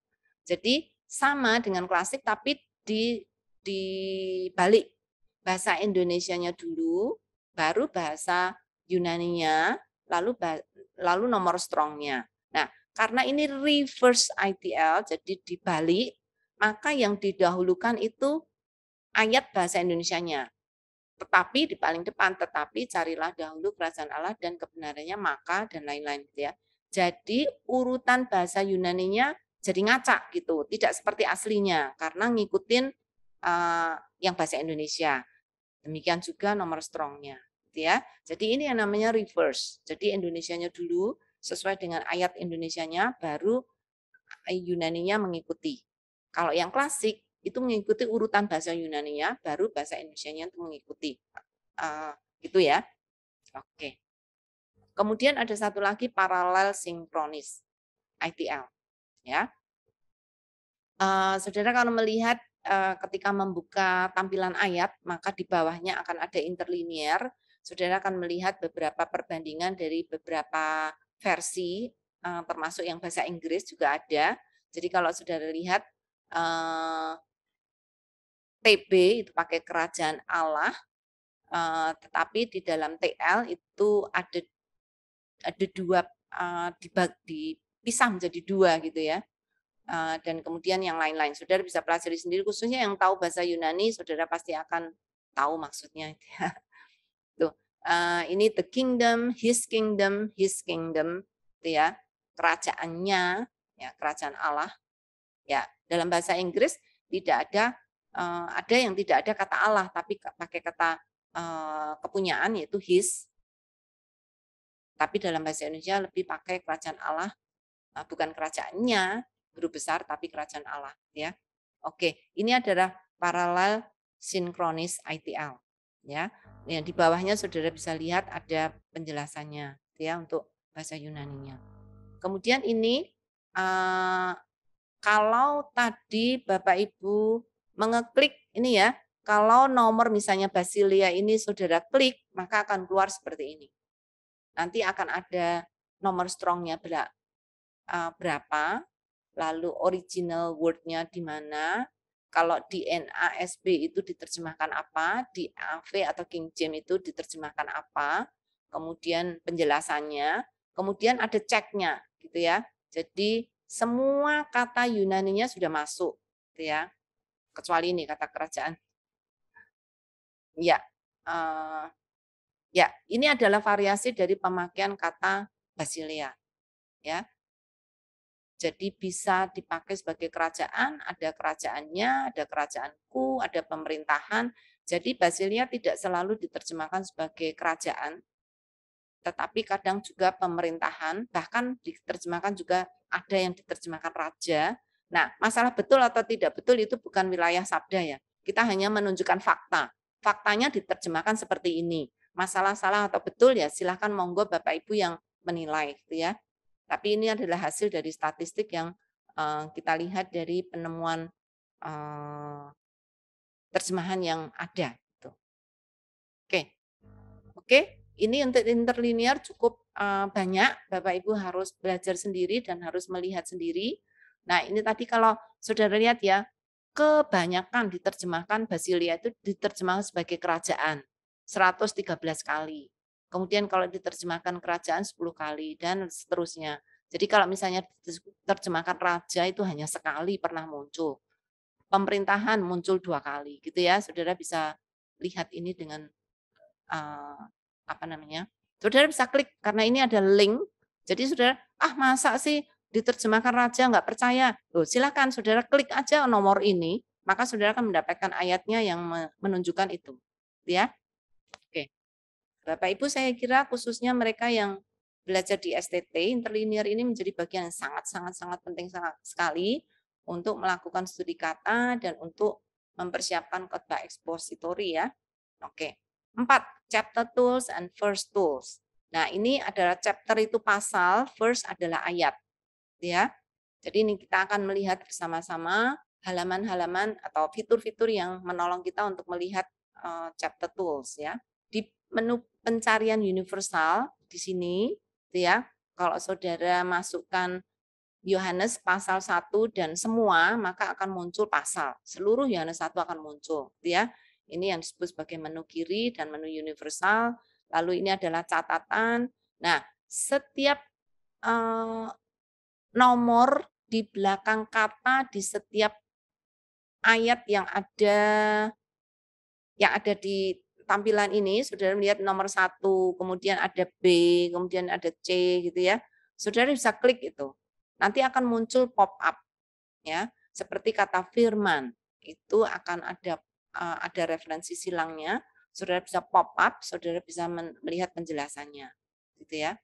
Jadi sama dengan klasik tapi dibalik bahasa Indonesianya dulu, baru bahasa Yunaninya, lalu nomor strongnya. Nah, karena ini reverse ITL, jadi dibalik, maka yang didahulukan itu ayat bahasa Indonesianya. Tetapi di paling depan, tetapi carilah dahulu kerajaan Allah dan kebenarannya maka dan lain-lain gitu ya. Jadi urutan bahasa Yunaninya jadi ngacak gitu, tidak seperti aslinya karena ngikutin yang bahasa Indonesia. Demikian juga nomor strongnya, gitu ya. Jadi ini yang namanya reverse. Jadi Indonesianya dulu sesuai dengan ayat Indonesianya, baru Yunaninya mengikuti. Kalau yang klasik itu mengikuti urutan bahasa Yunaninya, baru bahasa Indonesianya itu mengikuti. Gitu ya. Oke. Kemudian ada satu lagi paralel sinkronis, ITL. Ya. Saudara kalau melihat ketika membuka tampilan ayat, maka di bawahnya akan ada interlinear. Saudara akan melihat beberapa perbandingan dari beberapa versi, termasuk yang bahasa Inggris juga ada. Jadi kalau saudara lihat TB itu pakai kerajaan Allah, tetapi di dalam TL itu ada dua, dipisah menjadi dua gitu ya. Dan kemudian yang lain-lain. Saudara bisa pelajari sendiri, khususnya yang tahu bahasa Yunani, saudara pasti akan tahu maksudnya. Tuh, ini the kingdom, his kingdom, gitu ya, kerajaannya, ya kerajaan Allah. Ya, dalam bahasa Inggris tidak ada yang tidak ada kata Allah, tapi pakai kata kepunyaan yaitu his. Tapi dalam bahasa Indonesia lebih pakai kerajaan Allah, bukan kerajaannya, guru besar tapi kerajaan Allah ya. Oke, ini adalah paralel sinkronis ITL ya. Yang di bawahnya saudara bisa lihat ada penjelasannya ya untuk bahasa Yunaninya. Kemudian ini kalau tadi Bapak Ibu mengeklik ini ya, kalau nomor misalnya Basilia ini saudara klik, maka akan keluar seperti ini. Nanti akan ada nomor strongnya berapa, lalu original word-nya di mana, kalau di NASB itu diterjemahkan apa, di AV atau King James itu diterjemahkan apa, kemudian penjelasannya, kemudian ada ceknya gitu ya. Jadi semua kata Yunaninya sudah masuk gitu ya. Kecuali ini kata kerajaan. Ya. Ya, ini adalah variasi dari pemakaian kata Basilia ya. Jadi bisa dipakai sebagai kerajaan, ada kerajaannya, ada kerajaanku, ada pemerintahan. Jadi Basilia tidak selalu diterjemahkan sebagai kerajaan, tetapi kadang juga pemerintahan, bahkan diterjemahkan juga ada yang diterjemahkan raja. Nah, masalah betul atau tidak betul itu bukan wilayah sabda ya. Kita hanya menunjukkan fakta. Faktanya diterjemahkan seperti ini. Masalah salah atau betul ya silahkan monggo Bapak Ibu yang menilai gitu ya. Tapi ini adalah hasil dari statistik yang kita lihat dari penemuan terjemahan yang ada. Gitu. Oke, oke. Ini untuk interlinear cukup banyak. Bapak Ibu harus belajar sendiri dan harus melihat sendiri. Nah ini tadi kalau saudara lihat ya, kebanyakan diterjemahkan Basilia itu diterjemahkan sebagai kerajaan 113 kali. Kemudian kalau diterjemahkan kerajaan 10 kali dan seterusnya. Jadi kalau misalnya diterjemahkan raja itu hanya sekali pernah muncul. Pemerintahan muncul 2 kali gitu ya. Saudara bisa lihat ini dengan apa namanya? Saudara bisa klik karena ini ada link. Jadi saudara, masa sih diterjemahkan raja nggak percaya, loh silakan saudara klik aja nomor ini, maka saudara akan mendapatkan ayatnya yang menunjukkan itu. Ya, oke. Bapak Ibu saya kira khususnya mereka yang belajar di STT, interlinear ini menjadi bagian yang sangat penting sekali untuk melakukan studi kata dan untuk mempersiapkan khotbah ekspositori ya. Oke. 4. Chapter tools and verse tools. Nah, ini adalah chapter itu pasal, verse adalah ayat. Ya. Jadi ini kita akan melihat bersama-sama halaman-halaman atau fitur-fitur yang menolong kita untuk melihat chapter tools ya. Di menu pencarian universal di sini ya, kalau saudara masukkan Yohanes pasal 1 dan semua, maka akan muncul pasal. Seluruh Yohanes 1 akan muncul ya. Ini yang disebut sebagai menu kiri dan menu universal. Lalu ini adalah catatan. Nah, setiap nomor di belakang kata di setiap ayat yang ada di tampilan ini, saudara melihat nomor 1, kemudian ada B, kemudian ada C gitu ya. Saudara bisa klik itu. Nanti akan muncul pop up ya, seperti kata firman. Itu akan ada referensi silangnya. Saudara bisa pop up, saudara bisa melihat penjelasannya. Gitu ya.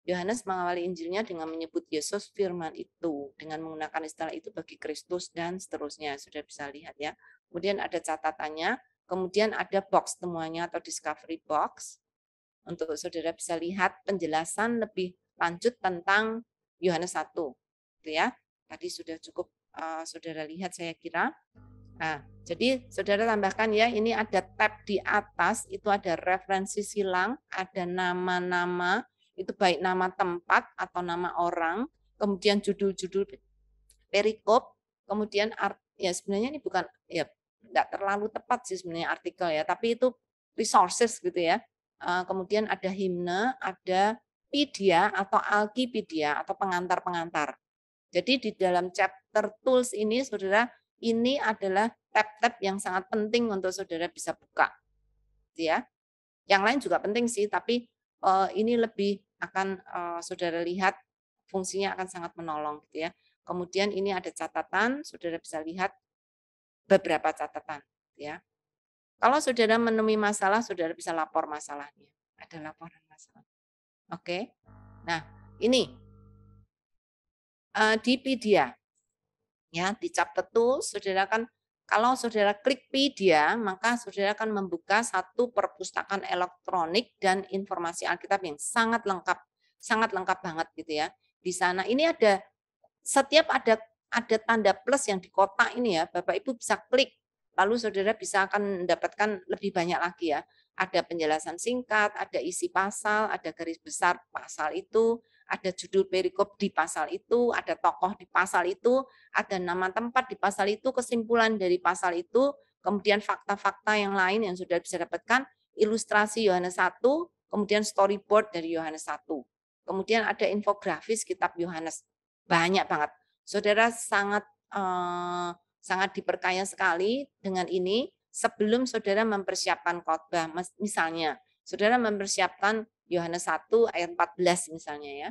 Yohanes mengawali Injilnya dengan menyebut Yesus firman itu, dengan menggunakan istilah itu bagi Kristus dan seterusnya. Sudah bisa lihat ya. Kemudian ada catatannya, kemudian ada box temuannya atau discovery box. Untuk saudara bisa lihat penjelasan lebih lanjut tentang Yohanes 1. Gitu ya. Tadi sudah cukup saudara lihat saya kira. Nah, jadi saudara tambahkan ya, ini ada tab di atas, itu ada referensi silang, ada nama-nama, itu baik nama tempat atau nama orang, kemudian judul-judul perikop, kemudian ya sebenarnya ini bukan ya enggak terlalu tepat sih sebenarnya artikel ya, tapi itu resources gitu ya. Kemudian ada himne, ada pedia atau alkipedia atau pengantar-pengantar. Jadi di dalam chapter tools ini saudara, ini adalah tab-tab yang sangat penting untuk saudara bisa buka. Gitu ya. Yang lain juga penting sih, tapi ini lebih akan saudara lihat fungsinya akan sangat menolong gitu ya. Kemudian ini ada catatan, saudara bisa lihat beberapa catatan gitu ya. Kalau saudara menemui masalah, saudara bisa lapor masalahnya. Ada laporan masalah. Oke. Nah, ini di Pedia ya, di chapter tools saudara kan kalau saudara klik Pedia, maka saudara akan membuka satu perpustakaan elektronik dan informasi Alkitab yang sangat lengkap banget gitu ya. Di sana ini setiap ada tanda plus yang di kotak ini ya, Bapak Ibu bisa klik, lalu saudara bisa akan mendapatkan lebih banyak lagi ya. Ada penjelasan singkat, ada isi pasal, ada garis besar pasal itu, ada judul perikop di pasal itu, ada tokoh di pasal itu, ada nama tempat di pasal itu, kesimpulan dari pasal itu, kemudian fakta-fakta yang lain yang sudah bisa dapatkan, ilustrasi Yohanes 1, kemudian storyboard dari Yohanes 1. Kemudian ada infografis kitab Yohanes. Banyak banget. Saudara sangat diperkaya sekali dengan ini sebelum saudara mempersiapkan khotbah. Misalnya, saudara mempersiapkan Yohanes 1 ayat 14 misalnya ya.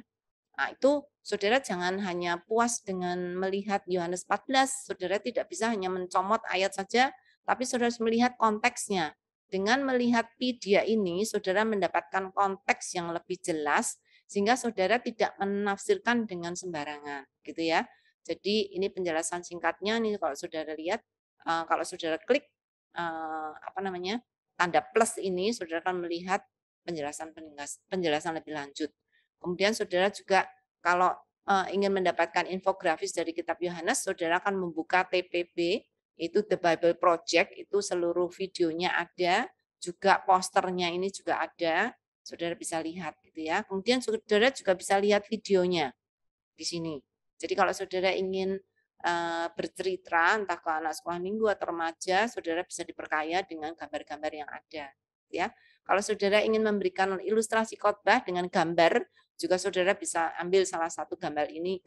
Nah, itu saudara jangan hanya puas dengan melihat Yohanes 14, saudara tidak bisa hanya mencomot ayat saja, tapi saudara harus melihat konteksnya. Dengan melihat pedia ini, saudara mendapatkan konteks yang lebih jelas, sehingga saudara tidak menafsirkan dengan sembarangan, gitu ya. Jadi ini penjelasan singkatnya nih kalau saudara lihat, kalau saudara klik tanda plus ini, saudara akan melihat penjelasan lebih lanjut. Kemudian saudara juga kalau ingin mendapatkan infografis dari kitab Yohanes, saudara akan membuka TPB, itu The Bible Project, itu seluruh videonya ada, juga posternya ini juga ada, saudara bisa lihat gitu ya. Kemudian saudara juga bisa lihat videonya di sini. Jadi kalau saudara ingin bercerita, entah ke anak sekolah minggu atau remaja, saudara bisa diperkaya dengan gambar-gambar yang ada. Ya, kalau saudara ingin memberikan ilustrasi khotbah dengan gambar, juga saudara bisa ambil salah satu gambar ini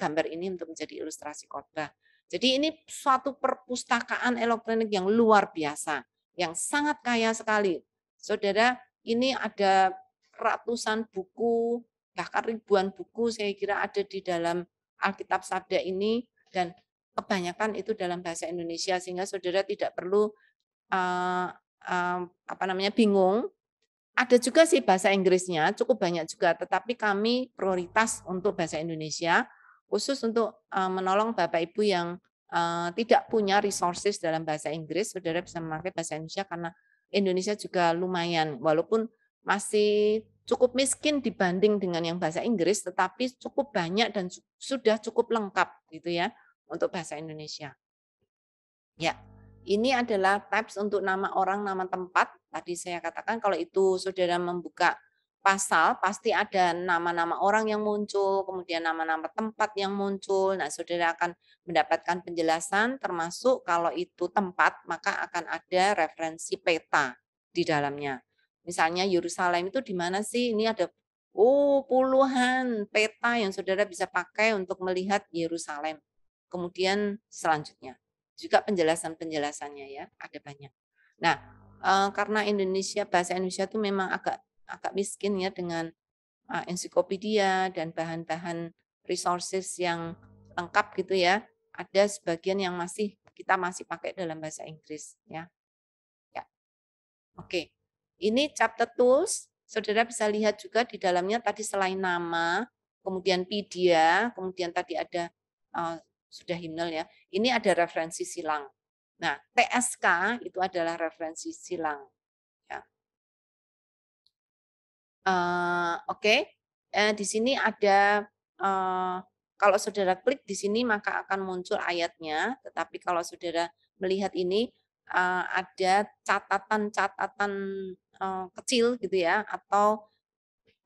untuk menjadi ilustrasi khotbah. Jadi ini suatu perpustakaan elektronik yang luar biasa, yang sangat kaya sekali. Saudara, ini ada ratusan buku, bahkan ribuan buku saya kira ada di dalam Alkitab Sabda ini, dan kebanyakan itu dalam bahasa Indonesia, sehingga saudara tidak perlu bingung. Ada juga sih bahasa Inggrisnya, cukup banyak juga, tetapi kami prioritas untuk bahasa Indonesia, khusus untuk menolong Bapak Ibu yang tidak punya resources dalam bahasa Inggris, saudara bisa memakai bahasa Indonesia karena Indonesia juga lumayan, walaupun masih cukup miskin dibanding dengan yang bahasa Inggris, tetapi cukup banyak dan sudah cukup lengkap gitu ya untuk bahasa Indonesia. Ya, ini adalah tabs untuk nama orang, nama tempat. Tadi saya katakan kalau itu saudara membuka pasal, pasti ada nama-nama orang yang muncul, kemudian nama-nama tempat yang muncul. Nah, saudara akan mendapatkan penjelasan, termasuk kalau itu tempat, maka akan ada referensi peta di dalamnya. Misalnya Yerusalem itu di mana sih? Ini ada puluhan peta yang saudara bisa pakai untuk melihat Yerusalem. Kemudian selanjutnya juga penjelasan-penjelasannya ya, ada banyak. Nah, karena bahasa Indonesia itu memang agak agak miskin ya dengan ensiklopedia dan bahan-bahan resources yang lengkap gitu ya. Ada sebagian yang kita masih pakai dalam bahasa Inggris ya. Ya. Oke. Ini chapter tools, saudara bisa lihat juga di dalamnya tadi selain nama, kemudian pedia, kemudian tadi ada sudah himnal ya. Ini ada referensi silang. Nah, TSK itu adalah referensi silang. Ya. Oke. Di sini ada kalau saudara klik di sini maka akan muncul ayatnya, tetapi kalau saudara melihat ini ada catatan-catatan kecil gitu ya, atau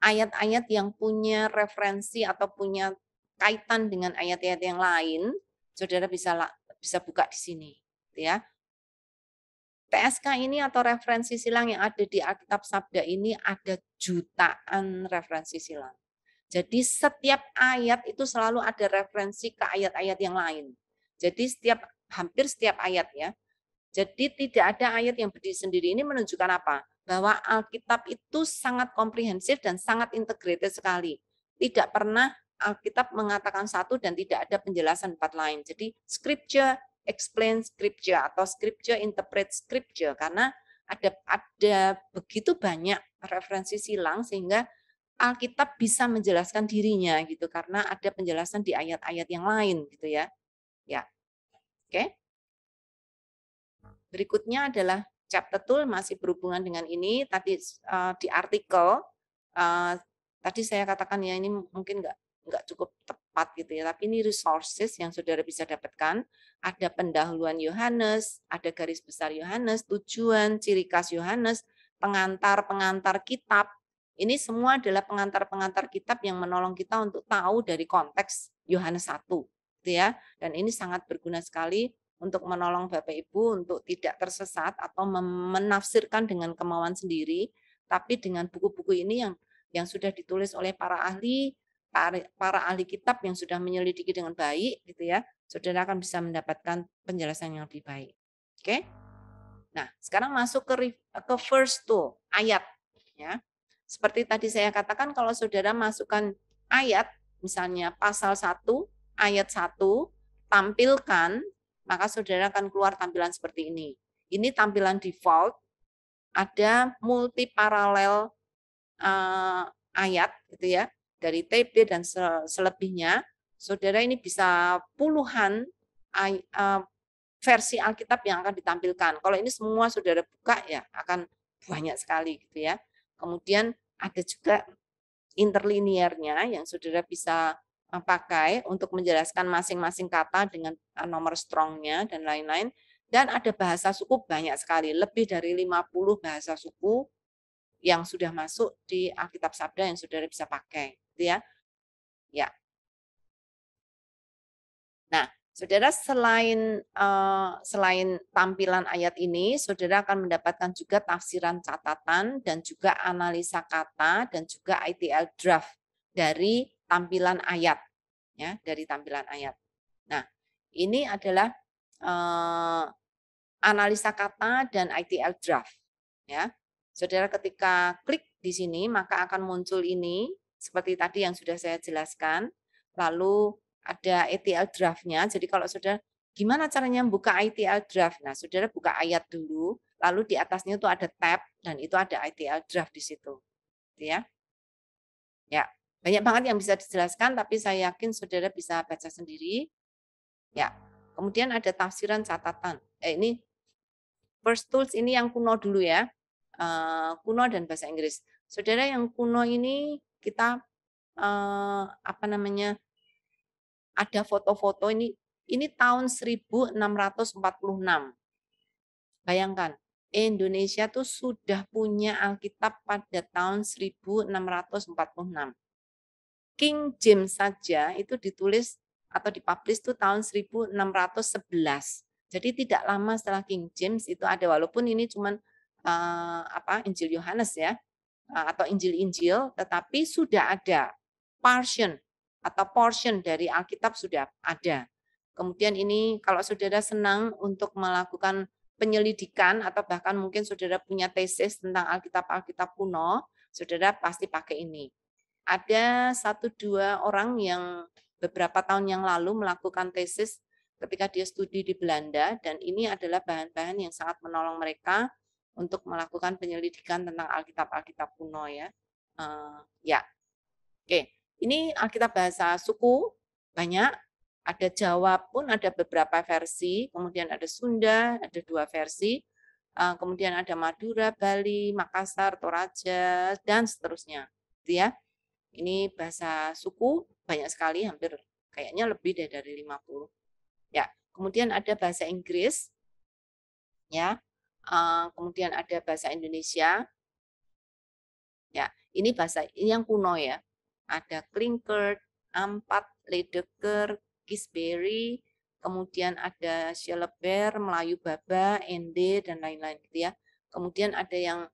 ayat-ayat yang punya referensi atau punya kaitan dengan ayat-ayat yang lain, saudara bisa buka di sini, gitu ya. TSK ini atau referensi silang yang ada di Alkitab Sabda ini ada jutaan referensi silang. Jadi setiap ayat itu selalu ada referensi ke ayat-ayat yang lain. Jadi hampir setiap ayat ya. Jadi tidak ada ayat yang berdiri sendiri. Ini menunjukkan apa? Bahwa Alkitab itu sangat komprehensif dan sangat integrated sekali. Tidak pernah Alkitab mengatakan satu dan tidak ada penjelasan tempat lain. Jadi scripture explain scripture atau scripture interpret scripture, karena ada begitu banyak referensi silang sehingga Alkitab bisa menjelaskan dirinya gitu karena ada penjelasan di ayat-ayat yang lain gitu ya. Ya. Oke. Berikutnya adalah chapter tool masih berhubungan dengan ini. Tadi di artikel tadi saya katakan ya ini mungkin nggak cukup tepat gitu ya, tapi ini resources yang saudara bisa dapatkan. Ada pendahuluan Yohanes, ada garis besar Yohanes, tujuan, ciri khas Yohanes, pengantar-pengantar kitab. Ini semua adalah pengantar-pengantar kitab yang menolong kita untuk tahu dari konteks Yohanes 1, gitu ya. Dan ini sangat berguna sekali untuk menolong Bapak Ibu untuk tidak tersesat atau menafsirkan dengan kemauan sendiri, tapi dengan buku-buku ini yang sudah ditulis oleh para ahli kitab yang sudah menyelidiki dengan baik gitu ya, saudara akan bisa mendapatkan penjelasan yang lebih baik. Oke. Nah, sekarang masuk ke verse 2, ayat ya. Seperti tadi saya katakan kalau saudara masukkan ayat misalnya pasal 1 ayat 1 tampilkan, maka saudara akan keluar tampilan seperti ini. Ini tampilan default, ada multi paralel ayat gitu ya, dari TB dan selebihnya. Saudara ini bisa puluhan versi Alkitab yang akan ditampilkan. Kalau ini semua saudara buka ya akan banyak sekali gitu ya. Kemudian ada juga interlinearnya yang saudara bisa pakai untuk menjelaskan masing-masing kata dengan nomor strongnya dan lain-lain. Dan ada bahasa suku banyak sekali, lebih dari 50 bahasa suku yang sudah masuk di Alkitab Sabda yang saudara bisa pakai, gitu ya. Ya. Nah, saudara selain tampilan ayat ini, saudara akan mendapatkan juga tafsiran catatan dan juga analisa kata dan juga ITL draft dari tampilan ayat, ya, dari tampilan ayat. Nah, ini adalah analisa kata dan ITL draft, ya. Saudara ketika klik di sini maka akan muncul ini seperti tadi yang sudah saya jelaskan. Lalu ada ETL draft-nya. Jadi kalau saudara gimana caranya buka ETL draft? Nah, saudara buka ayat dulu, lalu di atasnya itu ada tab dan itu ada ETL draft di situ. Ya. Ya, banyak banget yang bisa dijelaskan tapi saya yakin saudara bisa baca sendiri. Ya. Kemudian ada tafsiran catatan. Ini First Tools ini yang kuno dulu ya. Kuno dan bahasa Inggris. Saudara yang kuno ini kita apa namanya? Ada foto-foto ini tahun 1646. Bayangkan, Indonesia tuh sudah punya Alkitab pada tahun 1646. King James saja itu ditulis atau dipublish itu tahun 1611. Jadi tidak lama setelah King James itu ada, walaupun ini cuman Injil Yohanes ya, atau Injil-Injil, tetapi sudah ada portion dari Alkitab sudah ada. Kemudian ini kalau saudara senang untuk melakukan penyelidikan atau bahkan mungkin saudara punya tesis tentang Alkitab kuno, saudara pasti pakai ini. Ada 1-2 orang yang beberapa tahun yang lalu melakukan tesis ketika dia studi di Belanda, dan ini adalah bahan-bahan yang sangat menolong mereka untuk melakukan penyelidikan tentang Alkitab kuno ya. Ya, oke. Ini Alkitab bahasa suku banyak, ada Jawa pun ada beberapa versi, kemudian ada Sunda ada 2 versi, kemudian ada Madura, Bali, Makassar, Toraja dan seterusnya. Gitu ya. Ini bahasa suku banyak sekali, hampir kayaknya lebih dari 50. Ya, kemudian ada bahasa Inggris, ya, kemudian ada bahasa Indonesia. Ya, ini yang kuno ya. Ada Klinkert, Ampat, Ledeker, Kisberry, kemudian ada Sheleber, Melayu Baba, Ende dan lain-lain gitu ya. Kemudian ada yang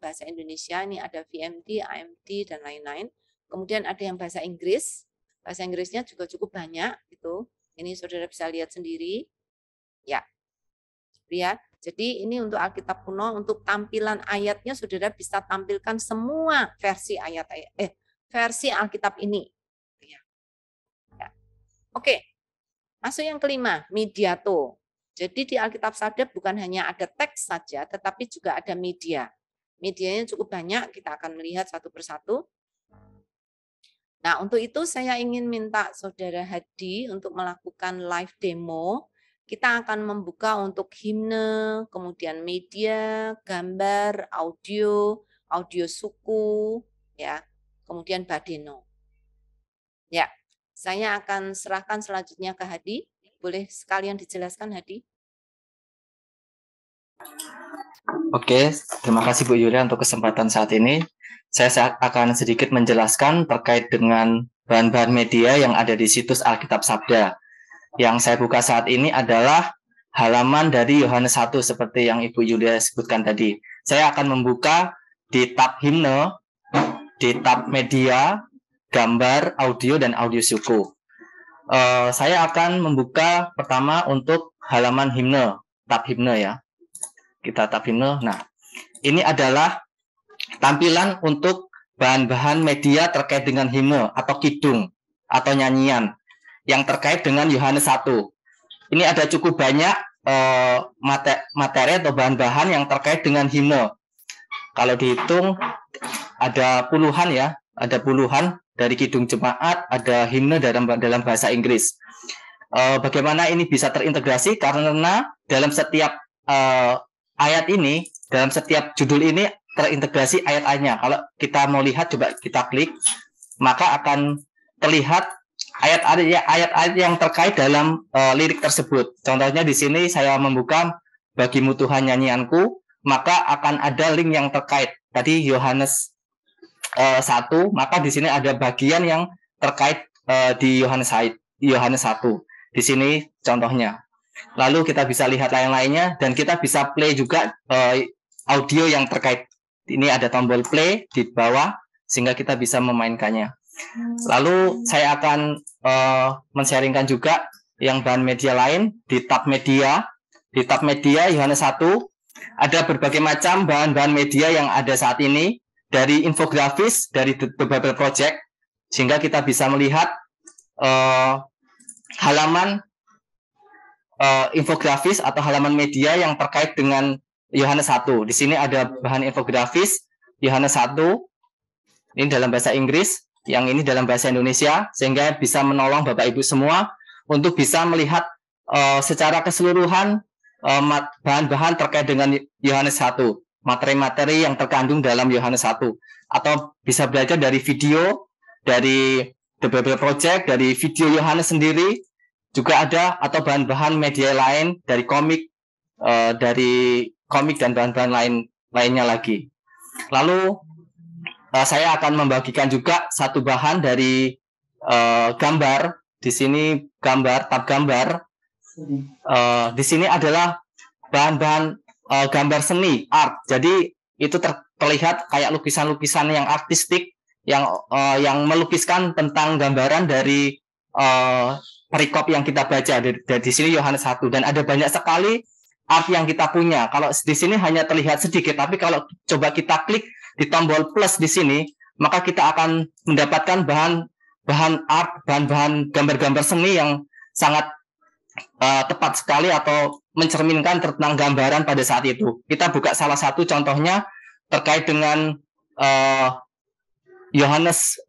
bahasa Indonesia, ini ada VMD, AMD dan lain-lain. Kemudian ada yang bahasa Inggris. Bahasa Inggrisnya juga cukup banyak gitu. Ini saudara bisa lihat sendiri. Ya. Ya. Jadi ini untuk Alkitab kuno, untuk tampilan ayatnya saudara bisa tampilkan semua versi versi Alkitab ini. Ya. Ya. Oke. Masuk yang kelima, mediato. Jadi di Alkitab Sabda bukan hanya ada teks saja, tetapi juga ada media. Medianya cukup banyak, kita akan melihat satu persatu. Nah, untuk itu saya ingin minta Saudara Hadi untuk melakukan live demo. Kita akan membuka untuk himne, kemudian media, gambar, audio suku, ya, kemudian badeno. Ya, saya akan serahkan selanjutnya ke Hadi. Boleh sekalian dijelaskan, Hadi? Oke, terima kasih Bu Yulia untuk kesempatan saat ini. Saya akan sedikit menjelaskan terkait dengan bahan-bahan media yang ada di situs Alkitab Sabda. Yang saya buka saat ini adalah halaman dari Yohanes 1 seperti yang Ibu Yulia sebutkan tadi. Saya akan membuka di tab himne, di tab media, gambar, audio, dan audio suku. Saya akan membuka pertama untuk halaman himne, tab himne ya. Kita tab himne. Nah, ini adalah tampilan untuk bahan-bahan media terkait dengan himne atau kidung atau nyanyian yang terkait dengan Yohanes 1. Ini ada cukup banyak materi atau bahan-bahan yang terkait dengan himne. Kalau dihitung ada puluhan ya, ada puluhan dari kidung jemaat, ada himne dalam bahasa Inggris. Bagaimana ini bisa terintegrasi? Karena dalam setiap ayat ini, dalam setiap judul ini terintegrasi ayat-ayatnya. Kalau kita mau lihat, coba kita klik, maka akan terlihat ayat-ayat yang terkait dalam lirik tersebut. Contohnya di sini saya membuka bagimu Tuhan nyanyianku, maka akan ada link yang terkait. Tadi Yohanes 1, maka di sini ada bagian yang terkait di Yohanes 1. Di sini contohnya. Lalu kita bisa lihat lain-lainnya dan kita bisa play juga audio yang terkait. Ini ada tombol play di bawah sehingga kita bisa memainkannya. Lalu saya akan men-sharingkan juga yang bahan media lain di tab media. Di tab media Yohanes 1 ada berbagai macam bahan-bahan media yang ada saat ini dari infografis dari The Bible Project, sehingga kita bisa melihat halaman infografis atau halaman media yang terkait dengan Yohanes 1. Di sini ada bahan infografis Yohanes 1, ini dalam bahasa Inggris, yang ini dalam bahasa Indonesia, sehingga bisa menolong Bapak Ibu semua untuk bisa melihat secara keseluruhan bahan-bahan terkait dengan Yohanes 1, materi-materi yang terkandung dalam Yohanes 1, atau bisa belajar dari video, dari The Bible Project, dari video Yohanes sendiri, juga ada, atau bahan-bahan media lain, dari komik dan bahan-bahan lainnya lagi. Lalu saya akan membagikan juga satu bahan dari gambar. Di sini tab gambar. Di sini adalah bahan-bahan gambar seni, art. Jadi itu terlihat kayak lukisan-lukisan yang artistik, yang melukiskan tentang gambaran dari perikop yang kita baca di sini Yohanes 1, dan ada banyak sekali art yang kita punya. Kalau di sini hanya terlihat sedikit, tapi kalau coba kita klik di tombol plus di sini, maka kita akan mendapatkan bahan art, bahan-bahan gambar-gambar seni yang sangat tepat sekali atau mencerminkan tentang gambaran pada saat itu. Kita buka salah satu contohnya terkait dengan Yohanes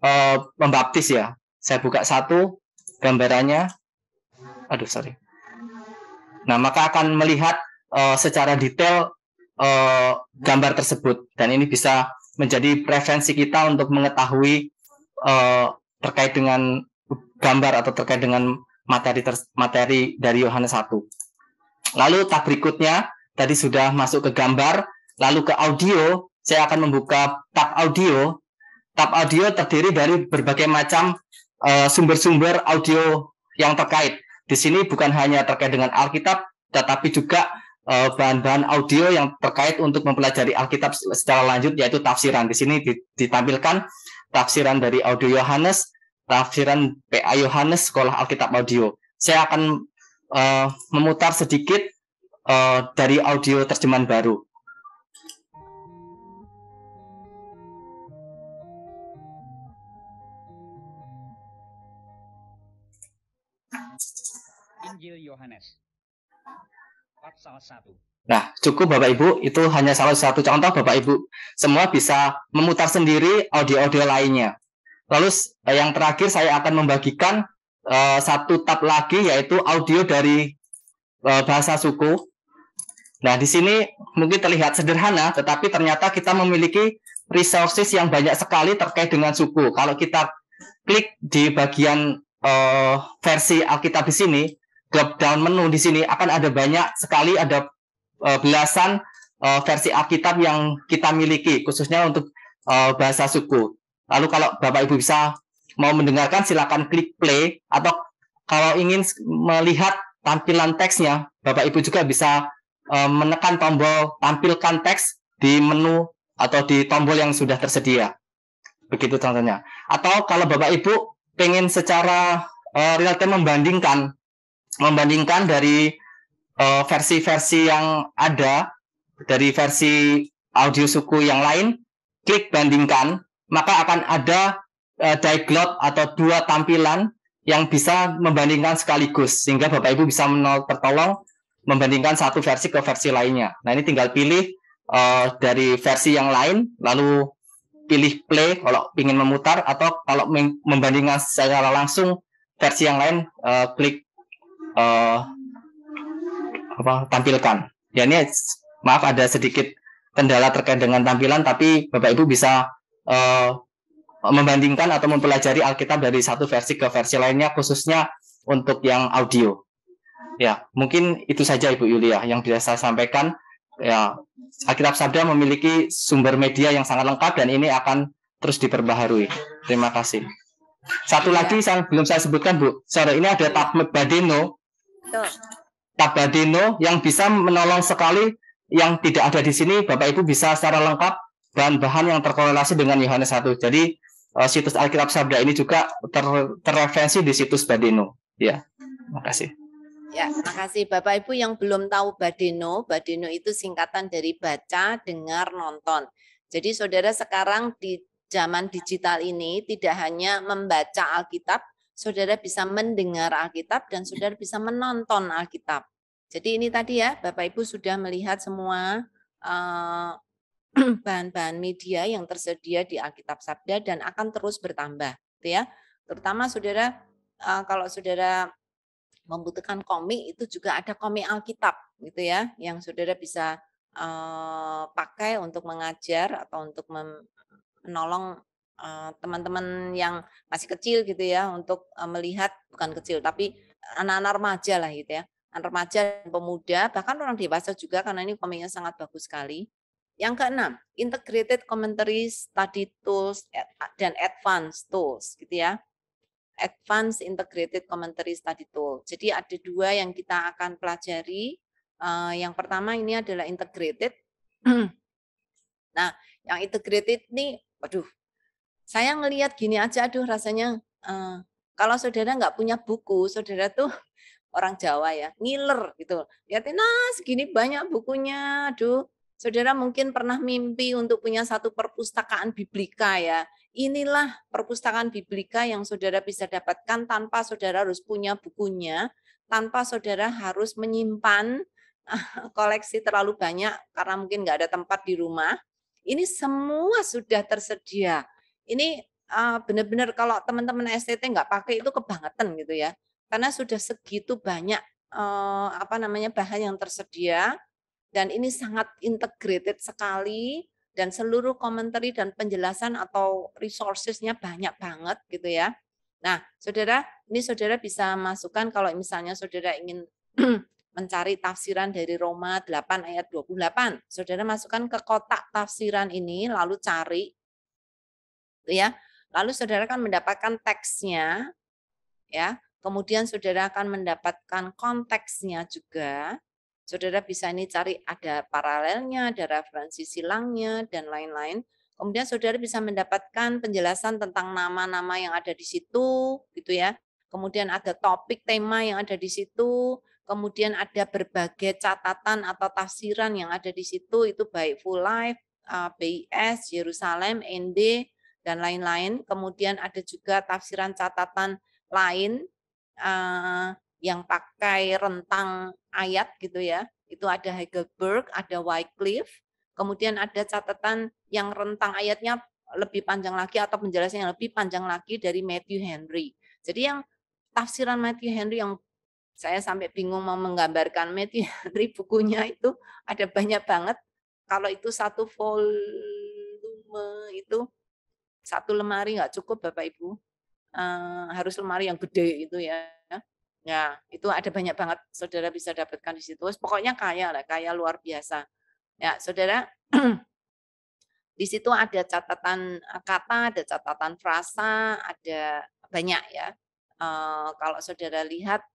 Pembaptis ya. Saya buka satu gambarannya. Nah, maka akan melihat secara detail gambar tersebut, dan ini bisa menjadi referensi kita untuk mengetahui terkait dengan gambar atau terkait dengan materi dari Yohanes 1. Lalu tab berikutnya tadi sudah masuk ke gambar, lalu ke audio. Saya akan membuka tab audio. Tab audio terdiri dari berbagai macam sumber-sumber audio yang terkait. Di sini bukan hanya terkait dengan Alkitab, tetapi juga bahan-bahan audio yang terkait untuk mempelajari Alkitab secara lanjut, yaitu tafsiran. Di sini ditampilkan tafsiran dari audio Yohanes, tafsiran PA Yohanes, Sekolah Alkitab Audio. Saya akan memutar sedikit dari audio terjemahan baru. Injil Yohanes, pasal 1. Nah, cukup Bapak Ibu, itu hanya salah satu contoh. Bapak Ibu semua bisa memutar sendiri audio-audio lainnya. Lalu yang terakhir saya akan membagikan satu tab lagi, yaitu audio dari bahasa suku. Nah, di sini mungkin terlihat sederhana, tetapi ternyata kita memiliki resources yang banyak sekali terkait dengan suku. Kalau kita klik di bagian versi Alkitab di sini, drop down menu di sini akan ada banyak sekali, ada belasan versi Alkitab yang kita miliki, khususnya untuk bahasa suku. Lalu kalau Bapak Ibu bisa mau mendengarkan, silakan klik play, atau kalau ingin melihat tampilan teksnya, Bapak Ibu juga bisa menekan tombol tampilkan teks di menu atau di tombol yang sudah tersedia. Begitu contohnya. Atau kalau Bapak Ibu pengen secara real time membandingkan dari versi-versi yang ada, dari versi audio suku yang lain, klik bandingkan, maka akan ada dialog atau dua tampilan yang bisa membandingkan sekaligus, sehingga Bapak Ibu bisa tertolong membandingkan satu versi ke versi lainnya. Nah, ini tinggal pilih dari versi yang lain, lalu pilih play kalau ingin memutar, atau kalau membandingkan secara langsung versi yang lain, klik tampilkan. Ya, ini maaf ada sedikit kendala terkait dengan tampilan, tapi Bapak Ibu bisa membandingkan atau mempelajari Alkitab dari satu versi ke versi lainnya, khususnya untuk yang audio. Ya, mungkin itu saja Ibu Yulia yang bisa saya sampaikan. Ya, Alkitab Sabda memiliki sumber media yang sangat lengkap, dan ini akan terus diperbaharui. Terima kasih. Satu lagi belum saya sebutkan, Bu. Sorry, ini ada tab Badeno. Tab Badeno yang bisa menolong sekali, yang tidak ada di sini. Bapak Ibu bisa secara lengkap bahan-bahan yang terkorelasi dengan Yohanes 1. Jadi situs Alkitab Sabda ini juga terreferensi di situs Badeno. Ya, terima kasih. Ya, terima kasih Bapak Ibu yang belum tahu Badeno. Badeno itu singkatan dari baca, dengar, nonton. Jadi saudara sekarang di zaman digital ini tidak hanya membaca Alkitab, saudara bisa mendengar Alkitab dan saudara bisa menonton Alkitab. Jadi ini tadi ya, Bapak Ibu sudah melihat semua bahan-bahan media yang tersedia di Alkitab Sabda dan akan terus bertambah, gitu ya. Terutama saudara kalau saudara membutuhkan komik itu juga ada komik Alkitab, gitu ya, yang saudara bisa pakai untuk mengajar atau untuk menolong teman-teman yang masih kecil gitu ya untuk melihat, bukan kecil tapi anak-anak remaja lah gitu ya, anak remaja dan pemuda bahkan orang dewasa juga karena ini komiknya sangat bagus sekali. Yang keenam, integrated commentary study tools dan advanced tools gitu ya. Advanced integrated commentary study tool. Jadi ada dua yang kita akan pelajari. Yang pertama ini adalah integrated. Nah, yang integrated ini, waduh, saya ngelihat gini aja, aduh rasanya kalau saudara nggak punya buku, saudara tuh orang Jawa ya, ngiler gitu. Lihatin, nah segini banyak bukunya, aduh. Saudara mungkin pernah mimpi untuk punya satu perpustakaan biblika ya. Inilah perpustakaan biblika yang saudara bisa dapatkan tanpa saudara harus punya bukunya, tanpa saudara harus menyimpan koleksi terlalu banyak karena mungkin nggak ada tempat di rumah. Ini semua sudah tersedia. Ini benar-benar kalau teman-teman STT nggak pakai itu kebangetan gitu ya. Karena sudah segitu banyak bahan yang tersedia dan ini sangat integrated sekali dan seluruh komentari dan penjelasan atau resources-nya banyak banget gitu ya. Nah, saudara, ini saudara bisa masukkan kalau misalnya saudara ingin mencari tafsiran dari Roma 8 ayat 28. Saudara masukkan ke kotak tafsiran ini lalu cari ya. Lalu saudara akan mendapatkan teksnya ya. Kemudian saudara akan mendapatkan konteksnya juga. Saudara bisa ini cari ada paralelnya, ada referensi silangnya dan lain-lain. Kemudian saudara bisa mendapatkan penjelasan tentang nama-nama yang ada di situ gitu ya. Kemudian ada topik tema yang ada di situ, kemudian ada berbagai catatan atau tafsiran yang ada di situ itu baik Full Life, BIS, Yerusalem, ND dan lain-lain. Kemudian ada juga tafsiran catatan lain yang pakai rentang ayat gitu ya. Itu ada Heidelberg, ada Wycliffe, kemudian ada catatan yang rentang ayatnya lebih panjang lagi atau penjelasan yang lebih panjang lagi dari Matthew Henry. Jadi yang tafsiran Matthew Henry yang saya sampai bingung mau menggambarkan Matthew Henry bukunya itu ada banyak banget. Kalau itu satu volume itu satu lemari nggak cukup Bapak Ibu. Harus lemari yang gede itu ya. Ya, itu ada banyak banget saudara bisa dapatkan di situ. Pokoknya kaya lah, kaya luar biasa. Ya, saudara, di situ ada catatan kata, ada catatan frasa, ada banyak ya. Kalau saudara lihat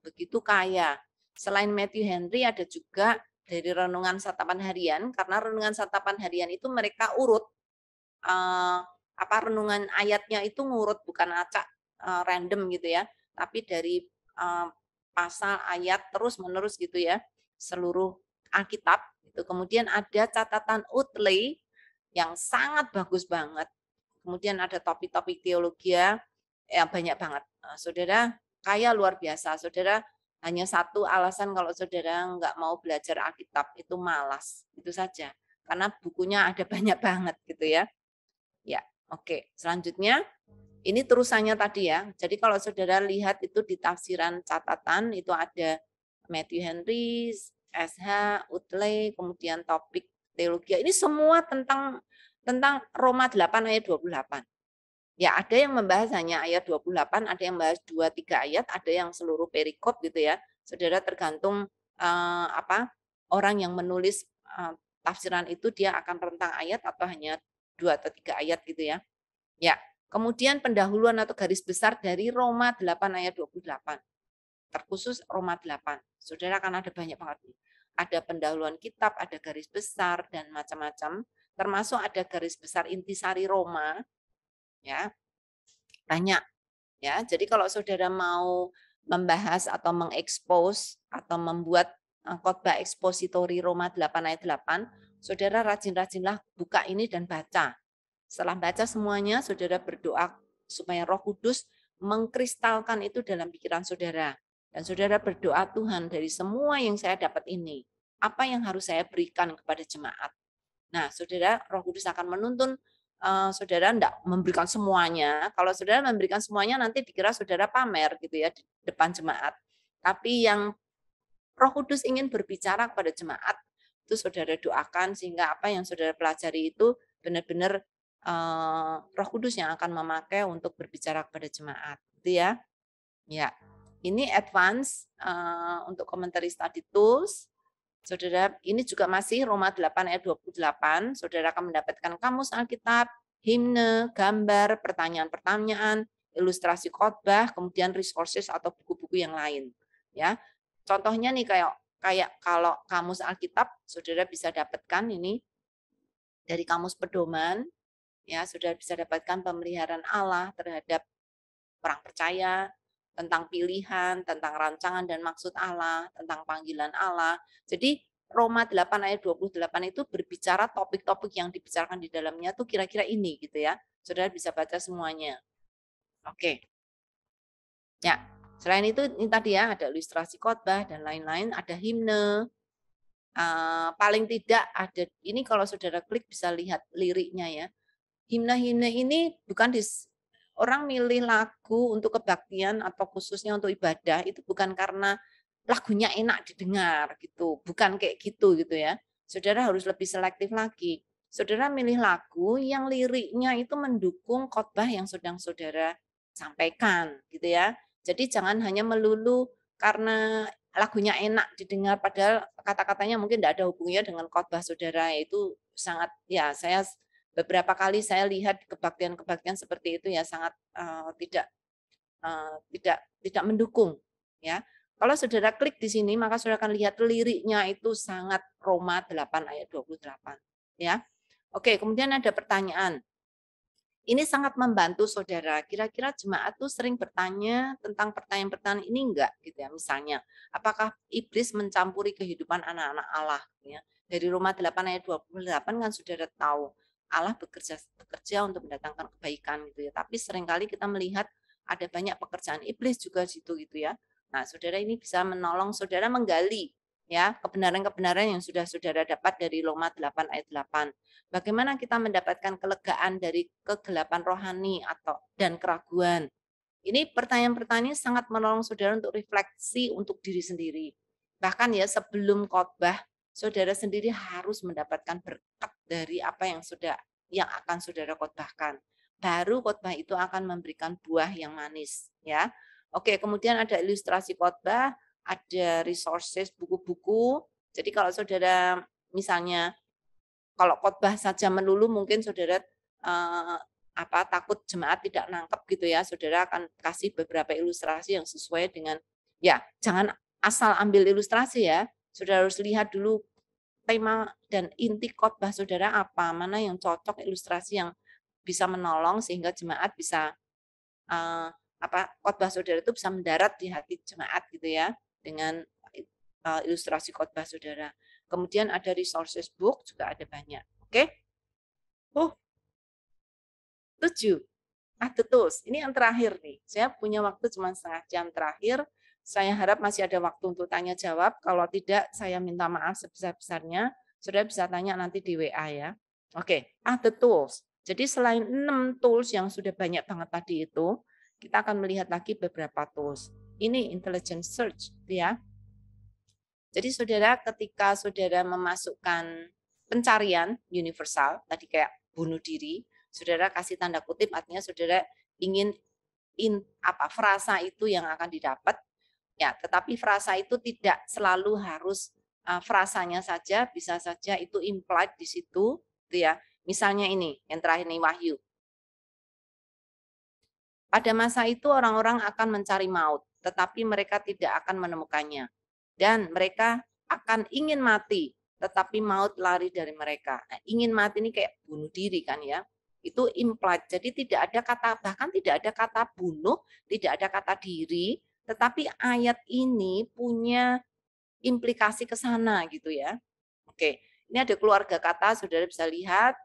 begitu kaya. Selain Matthew Henry ada juga dari renungan satapan harian, karena renungan satapan harian itu mereka urut renungan ayatnya itu ngurut bukan acak random gitu ya, tapi dari pasal ayat terus menerus gitu ya seluruh Alkitab itu. Kemudian ada catatan Utley yang sangat bagus banget. Kemudian ada topik-topik teologi ya banyak banget. Saudara kaya luar biasa. Saudara hanya satu alasan kalau saudara nggak mau belajar Alkitab itu malas itu saja karena bukunya ada banyak banget gitu ya. Ya, oke. Selanjutnya, ini terusannya tadi ya. Jadi kalau saudara lihat itu di tafsiran catatan, itu ada Matthew Henry, SH, Utley, kemudian topik teologi. Ini semua tentang Roma 8 ayat 28. Ya, ada yang membahas hanya ayat 28, ada yang membahas 2-3 ayat, ada yang seluruh perikop gitu ya. Saudara tergantung orang yang menulis tafsiran itu dia akan rentang ayat atau hanya 2 atau 3 ayat gitu ya. Ya, kemudian pendahuluan atau garis besar dari Roma 8 ayat 28. Terkhusus Roma 8. Saudara akan ada banyak banget nih. Ada pendahuluan kitab, ada garis besar dan macam-macam, termasuk ada garis besar intisari Roma. Ya. Banyak. Ya, jadi kalau saudara mau membahas atau mengekspos atau membuat khotbah ekspositori Roma 8 ayat 8, saudara rajin-rajinlah buka ini dan baca. Setelah baca semuanya, saudara berdoa supaya Roh Kudus mengkristalkan itu dalam pikiran saudara. Dan saudara berdoa, Tuhan, dari semua yang saya dapat ini, apa yang harus saya berikan kepada jemaat? Nah, saudara, Roh Kudus akan menuntun saudara tidak memberikan semuanya. Kalau saudara memberikan semuanya, nanti dikira saudara pamer gitu ya di depan jemaat. Tapi yang Roh Kudus ingin berbicara kepada jemaat, itu saudara doakan sehingga apa yang saudara pelajari itu benar-benar Roh Kudus yang akan memakai untuk berbicara kepada jemaat, gitu ya. Ya, ini advance untuk commentary study tools. Saudara, ini juga masih Roma 8 ayat 28. Saudara akan mendapatkan kamus Alkitab, himne, gambar, pertanyaan-pertanyaan, ilustrasi khotbah, kemudian resources atau buku-buku yang lain. Ya, contohnya nih kayak kalau kamus Alkitab, saudara bisa dapatkan ini dari kamus pedoman. Ya, saudara bisa dapatkan pemeliharaan Allah terhadap orang percaya, tentang pilihan, tentang rancangan dan maksud Allah, tentang panggilan Allah. Jadi Roma 8 ayat 28 itu berbicara topik-topik yang dibicarakan di dalamnya tuh kira-kira ini gitu ya. Saudara bisa baca semuanya. Oke. Ya, selain itu ini tadi ya ada ilustrasi khotbah dan lain-lain, ada himne. Paling tidak ada ini kalau saudara klik bisa lihat liriknya ya. Himne-himne ini bukan orang milih lagu untuk kebaktian atau khususnya untuk ibadah itu bukan karena lagunya enak didengar gitu, bukan kayak gitu ya. Saudara harus lebih selektif lagi. Saudara milih lagu yang liriknya itu mendukung khotbah yang sedang saudara sampaikan gitu ya. Jadi jangan hanya melulu karena lagunya enak didengar padahal kata-katanya mungkin tidak ada hubungannya dengan khotbah saudara, itu sangat ya saya beberapa kali saya lihat kebaktian-kebaktian seperti itu ya sangat tidak mendukung ya. Kalau saudara klik di sini maka saudara akan lihat liriknya itu sangat Roma 8 ayat 28 ya. Oke, kemudian ada pertanyaan. Ini sangat membantu saudara. Kira-kira jemaat tuh sering bertanya tentang pertanyaan-pertanyaan ini enggak gitu ya. Misalnya, apakah iblis mencampuri kehidupan anak-anak Allah ya. Dari Roma 8 ayat 28 kan saudara tahu Allah bekerja untuk mendatangkan kebaikan gitu ya. Tapi seringkali kita melihat ada banyak pekerjaan iblis juga situ gitu ya. Nah, saudara ini bisa menolong saudara menggali ya kebenaran-kebenaran yang sudah saudara dapat dari Roma 8 ayat 8. Bagaimana kita mendapatkan kelegaan dari kegelapan rohani dan keraguan. Ini pertanyaan-pertanyaan sangat menolong saudara untuk refleksi untuk diri sendiri. Bahkan ya sebelum khotbah, saudara sendiri harus mendapatkan berkat dari apa yang akan saudara khotbahkan. Baru khotbah itu akan memberikan buah yang manis ya. Oke, kemudian ada ilustrasi khotbah, ada resources buku-buku. Jadi kalau saudara misalnya kalau khotbah saja melulu mungkin saudara takut jemaat tidak nangkep gitu ya. Saudara akan kasih beberapa ilustrasi yang sesuai dengan ya, jangan asal ambil ilustrasi ya. Saudara harus lihat dulu tema dan inti khotbah saudara apa, mana yang cocok ilustrasi yang bisa menolong sehingga jemaat bisa khotbah saudara itu bisa mendarat di hati jemaat gitu ya dengan ilustrasi khotbah saudara. Kemudian ada resources book juga ada banyak. Oke? 7. The tools. Ini yang terakhir nih. Saya punya waktu cuma setengah jam terakhir. Saya harap masih ada waktu untuk tanya jawab. Kalau tidak, saya minta maaf sebesar-besarnya. Saudara bisa tanya nanti di WA ya. Oke, the tools. Jadi selain 6 tools yang sudah banyak banget tadi itu, kita akan melihat lagi beberapa tools. Ini intelligent search ya. Jadi saudara ketika saudara memasukkan pencarian universal, tadi kayak bunuh diri, saudara kasih tanda kutip artinya saudara ingin frasa itu yang akan didapat. Ya, tetapi frasa itu tidak selalu harus frasanya saja, bisa saja itu implied di situ, gitu ya. Misalnya ini, yang terakhir nih Wahyu. Pada masa itu orang-orang akan mencari maut, tetapi mereka tidak akan menemukannya. Dan mereka akan ingin mati, tetapi maut lari dari mereka. Nah, ingin mati ini kayak bunuh diri kan ya. Itu implied. Jadi tidak ada kata, bahkan tidak ada kata bunuh, tidak ada kata diri, tetapi ayat ini punya implikasi ke sana gitu ya. Oke, Ini ada keluarga kata, saudara bisa lihat.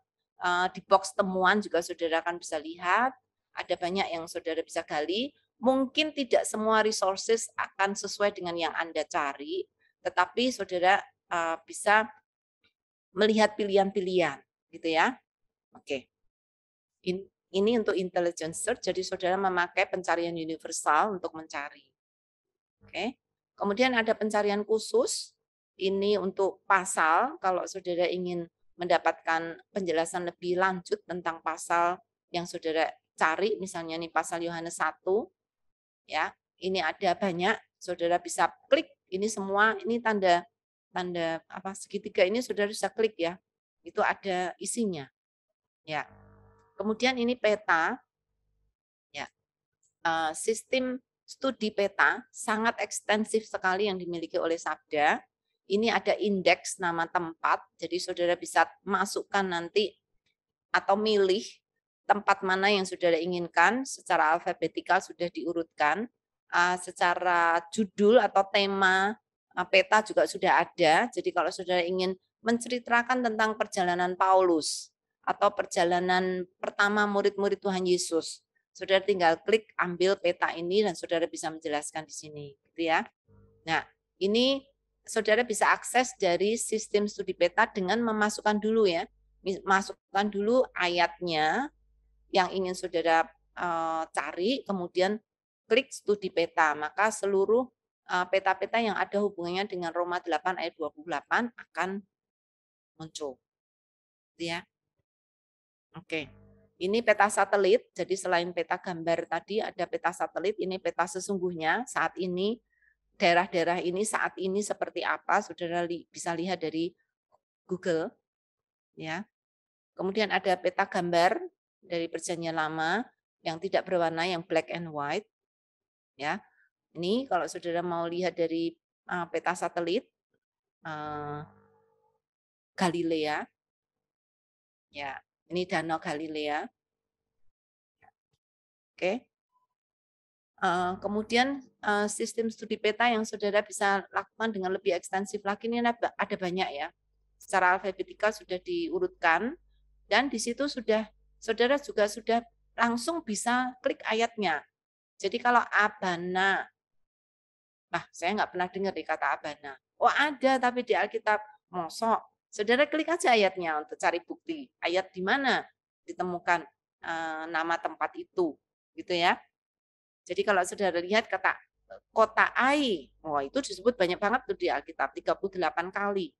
Di box temuan juga saudara akan bisa lihat. Ada banyak yang saudara bisa gali. Mungkin tidak semua resources akan sesuai dengan yang Anda cari, tetapi saudara bisa melihat pilihan-pilihan, gitu ya. Oke. Ini untuk intelligence search, jadi saudara memakai pencarian universal untuk mencari. Oke. Kemudian ada pencarian khusus, ini untuk pasal, kalau saudara ingin mendapatkan penjelasan lebih lanjut tentang pasal yang saudara cari, misalnya nih pasal Yohanes 1, ya, ini ada banyak, saudara bisa klik, ini semua, ini tanda segitiga ini saudara bisa klik ya, itu ada isinya. Ya. Kemudian ini peta, ya, sistem studi peta sangat ekstensif sekali yang dimiliki oleh Sabda. Ini ada indeks nama tempat, jadi saudara bisa masukkan nanti atau milih tempat mana yang saudara inginkan, secara alfabetikal sudah diurutkan, secara judul atau tema peta juga sudah ada. Jadi kalau saudara ingin menceritakan tentang perjalanan Paulus atau perjalanan pertama murid-murid Tuhan Yesus, saudara tinggal klik ambil peta ini dan saudara bisa menjelaskan di sini, gitu ya. Nah, ini saudara bisa akses dari sistem studi peta dengan memasukkan dulu ya, masukkan dulu ayatnya yang ingin saudara cari, kemudian klik studi peta, maka seluruh peta-peta yang ada hubungannya dengan Roma 8 ayat 28 akan muncul. Ya. Oke. Ini peta satelit, jadi selain peta gambar tadi ada peta satelit, ini peta sesungguhnya saat ini, daerah-daerah ini saat ini seperti apa, saudara bisa lihat dari Google. Ya. Kemudian ada peta gambar dari Perjanjian Lama yang tidak berwarna, yang black and white. Ya, ini kalau saudara mau lihat dari peta satelit Galilea, ya, ini Danau Galilea. Oke. Kemudian sistem studi peta yang saudara bisa lakukan dengan lebih ekstensif lagi ini ada banyak ya. Secara alfabetikal sudah diurutkan dan di situ sudah saudara juga sudah langsung bisa klik ayatnya. Jadi kalau Abana, saya nggak pernah dengar di kata Abana. Oh ada tapi di Alkitab, mosok. Saudara klik aja ayatnya untuk cari bukti. Ayat di mana ditemukan nama tempat itu, gitu ya. Jadi kalau saudara lihat kata kota Ai, itu disebut banyak banget tuh di Alkitab, 38 kali.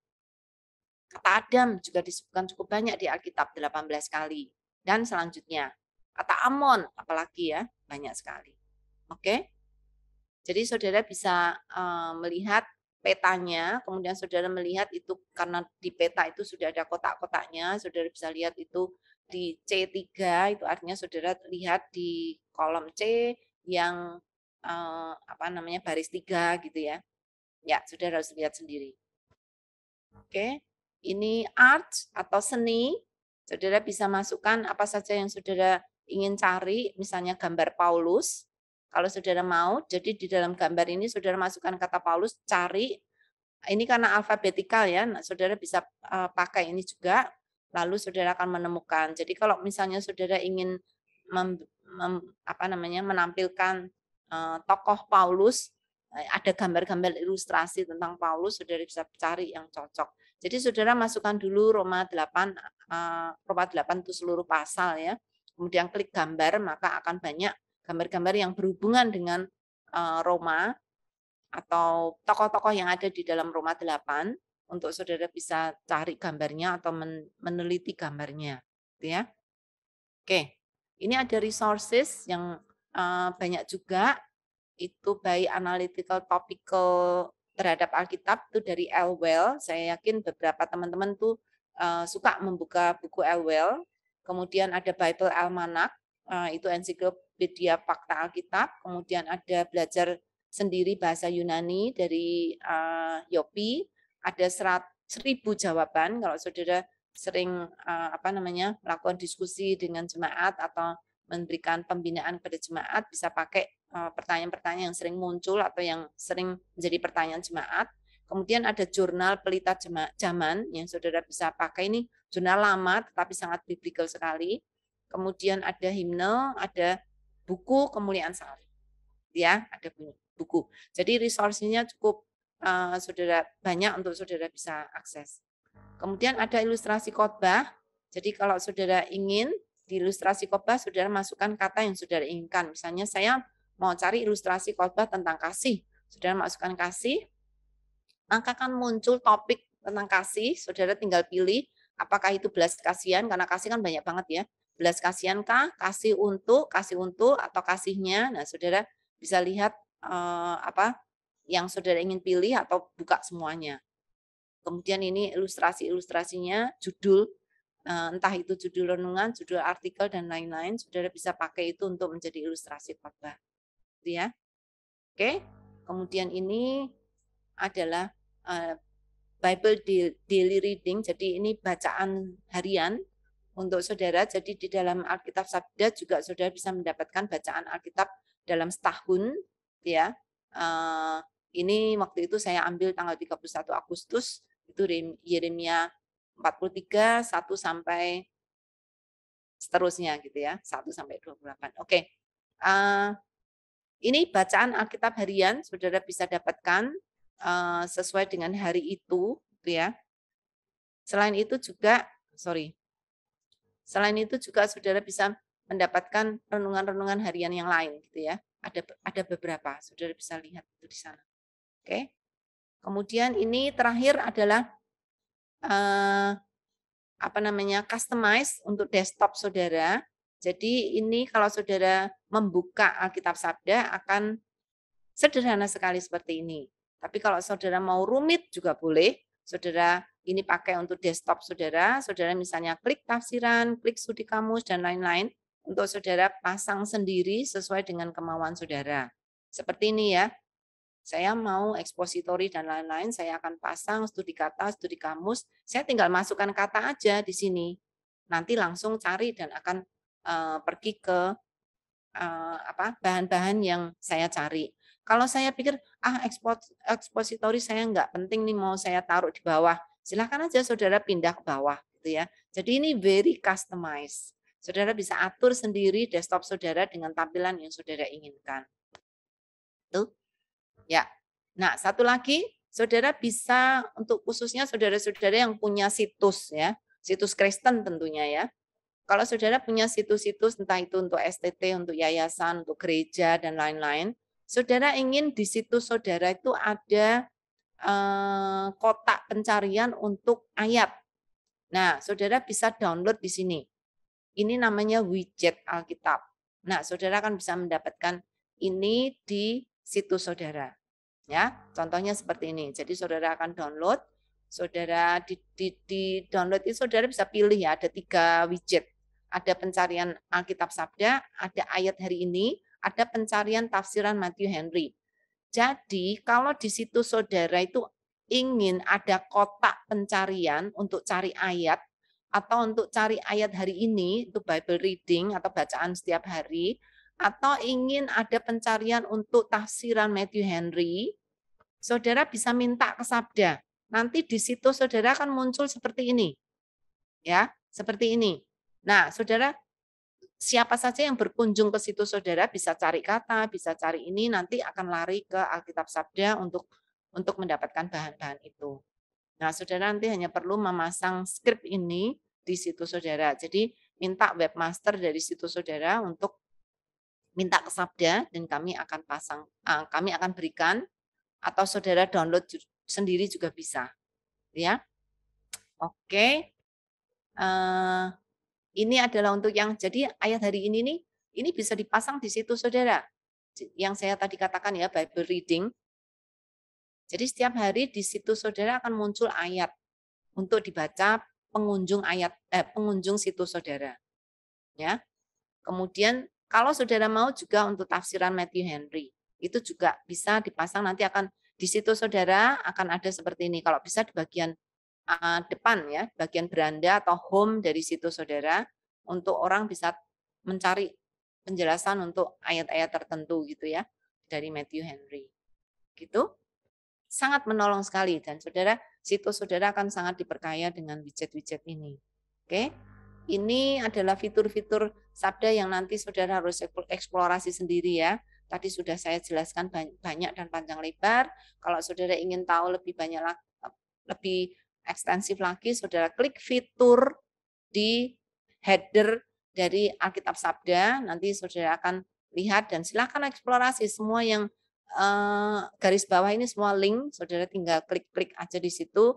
Kata Adam juga disebutkan cukup banyak di Alkitab, 18 kali. Dan selanjutnya, kata Amon, apalagi ya, banyak sekali. Oke? Jadi saudara bisa melihat petanya, kemudian saudara melihat itu karena di peta itu sudah ada kotak-kotaknya, saudara bisa lihat itu di C3, itu artinya saudara lihat di kolom C yang baris 3 gitu ya. Ya, saudara harus lihat sendiri. Oke. Ini art atau seni. Saudara bisa masukkan apa saja yang saudara ingin cari, misalnya gambar Paulus. Kalau saudara mau, jadi di dalam gambar ini saudara masukkan kata Paulus, cari. Ini karena alfabetikal ya, saudara bisa pakai ini juga. Lalu saudara akan menemukan. Jadi kalau misalnya saudara ingin menampilkan tokoh Paulus, ada gambar-gambar ilustrasi tentang Paulus, saudara bisa cari yang cocok. Jadi saudara masukkan dulu Roma 8 itu seluruh pasal ya. Kemudian klik gambar, maka akan banyak gambar-gambar yang berhubungan dengan Roma atau tokoh-tokoh yang ada di dalam Roma 8 untuk saudara bisa cari gambarnya atau meneliti gambarnya, gitu ya. Oke. Ini ada resources yang banyak juga, itu by analytical topical terhadap Alkitab itu dari Elwell. Saya yakin beberapa teman-teman tuh suka membuka buku Elwell. Kemudian ada Bible Almanac, itu ensiklopedia fakta Alkitab. Kemudian ada belajar sendiri bahasa Yunani dari Yopi. Ada 1000 jawaban kalau saudara sering melakukan diskusi dengan jemaat atau memberikan pembinaan pada jemaat, bisa pakai pertanyaan-pertanyaan yang sering muncul atau yang sering menjadi pertanyaan jemaat. Kemudian ada jurnal pelita zaman yang saudara bisa pakai, ini jurnal lama tetapi sangat biblical sekali. Kemudian ada himne, ada buku Kemuliaan Salib. Ya, ada buku. Jadi resource-nya cukup saudara banyak untuk saudara bisa akses. Kemudian ada ilustrasi khotbah. Jadi kalau saudara ingin di ilustrasi khotbah saudara masukkan kata yang saudara inginkan. Misalnya saya mau cari ilustrasi khotbah tentang kasih. Saudara masukkan kasih, maka akan muncul topik tentang kasih. Saudara tinggal pilih apakah itu belas kasihan, karena kasih kan banyak banget ya. Belas kasihan kah, kasih untuk, atau kasihnya. Nah, saudara bisa lihat apa yang saudara ingin pilih atau buka semuanya. Kemudian ini ilustrasi-ilustrasinya, judul, entah itu judul renungan, judul artikel, dan lain-lain. Saudara bisa pakai itu untuk menjadi ilustrasi khotbah. Gitu ya. Oke. Kemudian ini adalah Bible daily reading, jadi ini bacaan harian untuk saudara. Jadi di dalam Alkitab Sabda juga saudara bisa mendapatkan bacaan Alkitab dalam setahun, ya. Ini waktu itu saya ambil tanggal 31 Agustus, itu Yeremia 43, 1 sampai seterusnya gitu ya, 1 sampai 28. Oke. Ini bacaan Alkitab harian, saudara bisa dapatkan sesuai dengan hari itu, gitu ya. Selain itu juga saudara bisa mendapatkan renungan-renungan harian yang lain, gitu ya. Ada beberapa, saudara bisa lihat itu di sana. Oke. Kemudian ini terakhir adalah customize untuk desktop saudara. Jadi ini kalau saudara membuka Alkitab Sabda akan sederhana sekali seperti ini. Tapi kalau saudara mau rumit juga boleh. Saudara ini pakai untuk desktop saudara. Saudara misalnya klik tafsiran, klik studi kamus, dan lain-lain. Untuk saudara pasang sendiri sesuai dengan kemauan saudara. Seperti ini ya. Saya mau ekspositori dan lain-lain, saya akan pasang studi kata, studi kamus. Saya tinggal masukkan kata aja di sini. Nanti langsung cari dan akan pergi ke bahan-bahan yang saya cari. Kalau saya pikir ekspositori saya nggak penting nih, mau saya taruh di bawah, silahkan aja saudara pindah ke bawah, gitu ya. Jadi ini very customized. Saudara bisa atur sendiri desktop saudara dengan tampilan yang saudara inginkan. Tuh. Ya. Nah, satu lagi, saudara bisa untuk khususnya saudara-saudara yang punya situs ya, situs Kristen tentunya ya. Kalau saudara punya situs-situs entah itu untuk STT, untuk yayasan, untuk gereja dan lain-lain, saudara ingin di situs saudara itu ada kotak pencarian untuk ayat. Nah, saudara bisa download di sini. Ini namanya widget Alkitab. Nah, saudara kan bisa mendapatkan ini di situs saudara. Ya, contohnya seperti ini. Jadi saudara akan download, saudara di download itu saudara bisa pilih ya, ada 3 widget. Ada pencarian Alkitab Sabda, ada ayat hari ini, ada pencarian tafsiran Matthew Henry. Jadi kalau di situs saudara itu ingin ada kotak pencarian untuk cari ayat, atau untuk cari ayat hari ini, itu Bible reading atau bacaan setiap hari, atau ingin ada pencarian untuk tafsiran Matthew Henry, saudara bisa minta ke Sabda. Nanti di situ saudara akan muncul seperti ini. Ya, seperti ini. Nah, saudara, siapa saja yang berkunjung ke situ saudara bisa cari kata, bisa cari ini, nanti akan lari ke Alkitab Sabda untuk mendapatkan bahan-bahan itu. Nah, saudara nanti hanya perlu memasang skrip ini di situ saudara. Jadi, minta webmaster dari situ saudara untuk minta ke Sabda dan kami akan berikan, atau saudara download sendiri juga bisa. Ya. Oke. Ini adalah untuk yang jadi ayat hari ini nih, ini bisa dipasang di situ saudara. Yang saya tadi katakan ya, Bible reading. Jadi setiap hari di situ saudara akan muncul ayat untuk dibaca pengunjung situs saudara. Ya. Kemudian kalau saudara mau juga untuk tafsiran Matthew Henry, itu juga bisa dipasang, nanti akan di situ saudara akan ada seperti ini. Kalau bisa di bagian depan ya, bagian beranda atau home dari situs saudara, untuk orang bisa mencari penjelasan untuk ayat-ayat tertentu gitu ya, dari Matthew Henry. Gitu. sangat menolong sekali dan situs saudara akan sangat diperkaya dengan widget-widget ini. Oke. Ini adalah fitur-fitur sabda yang nanti saudara harus eksplorasi sendiri ya. Tadi sudah saya jelaskan banyak dan panjang lebar. Kalau saudara ingin tahu lebih banyak lebih ekstensif lagi, saudara klik fitur di header dari Alkitab Sabda. Nanti saudara akan lihat dan silakan eksplorasi semua yang garis bawah ini semua link, saudara tinggal klik-klik aja di situ,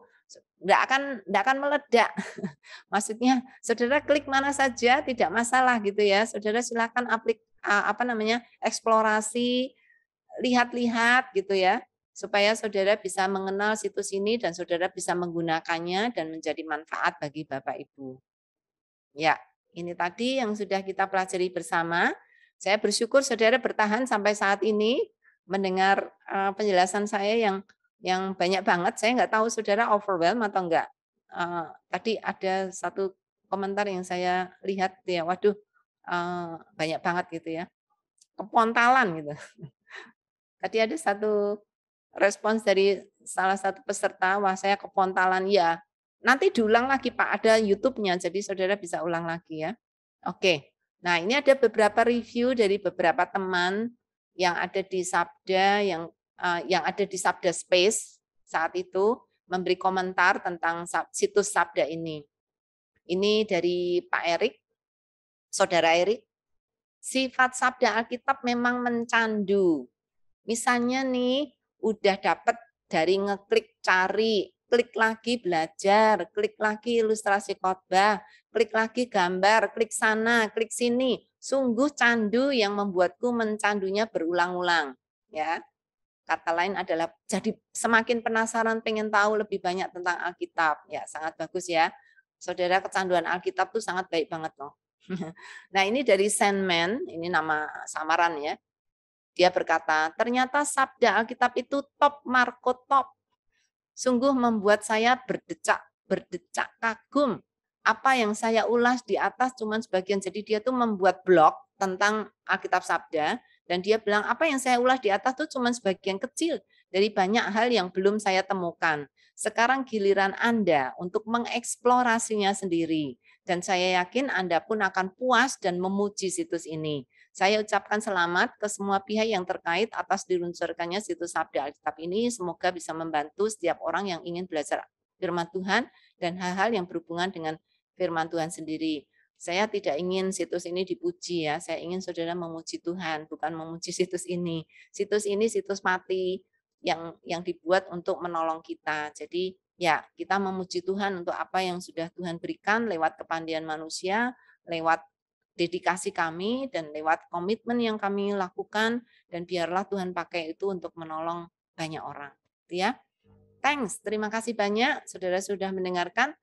nggak akan meledak. Maksudnya saudara klik mana saja tidak masalah gitu ya. Saudara silakan eksplorasi, lihat-lihat gitu ya, supaya saudara bisa mengenal situs ini dan saudara bisa menggunakannya dan menjadi manfaat bagi Bapak Ibu. Ya, ini tadi yang sudah kita pelajari bersama. Saya bersyukur saudara bertahan sampai saat ini mendengar penjelasan saya yang banyak banget. Saya nggak tahu saudara overwhelm atau enggak. Tadi ada satu komentar yang saya lihat ya, waduh banyak banget gitu ya, kepontalan gitu. Tadi ada satu respons dari salah satu peserta, wah saya kepontalan ya. Nanti diulang lagi Pak, ada YouTube-nya, jadi saudara bisa ulang lagi ya. Oke, nah ini ada beberapa review dari beberapa teman yang ada di Sabda, yang ada di Sabda Space saat itu, memberi komentar tentang situs Sabda ini. Ini dari Pak Erik, Saudara Erik. Sifat Sabda Alkitab memang mencandu. Misalnya nih, udah dapat dari ngeklik cari, klik lagi belajar, klik lagi ilustrasi khotbah, klik lagi gambar, klik sana, klik sini. Sungguh candu yang membuatku mencandunya berulang-ulang. Ya, kata lain adalah jadi semakin penasaran, pengen tahu lebih banyak tentang Alkitab. Ya, sangat bagus ya. Saudara, kecanduan Alkitab tuh sangat baik banget loh. Nah, ini dari Sandman, ini nama samaran ya. Dia berkata, ternyata sabda Alkitab itu top Marco top. Sungguh membuat saya berdecak kagum. Apa yang saya ulas di atas cuma sebagian. Jadi dia tuh membuat blog tentang Alkitab Sabda. Dan dia bilang, apa yang saya ulas di atas tuh cuma sebagian kecil dari banyak hal yang belum saya temukan. Sekarang giliran Anda untuk mengeksplorasinya sendiri. Dan saya yakin Anda pun akan puas dan memuji situs ini. Saya ucapkan selamat ke semua pihak yang terkait atas diluncurkannya situs Sabda Alkitab ini. Semoga bisa membantu setiap orang yang ingin belajar firman Tuhan dan hal-hal yang berhubungan dengan firman Tuhan sendiri. Saya tidak ingin situs ini dipuji ya. Saya ingin saudara memuji Tuhan, bukan memuji situs ini. Situs ini situs mati yang dibuat untuk menolong kita. Jadi ya, kita memuji Tuhan untuk apa yang sudah Tuhan berikan lewat kepandian manusia, lewat dedikasi kami dan lewat komitmen yang kami lakukan, dan biarlah Tuhan pakai itu untuk menolong banyak orang. Ya. Thanks, terima kasih banyak saudara sudah mendengarkan.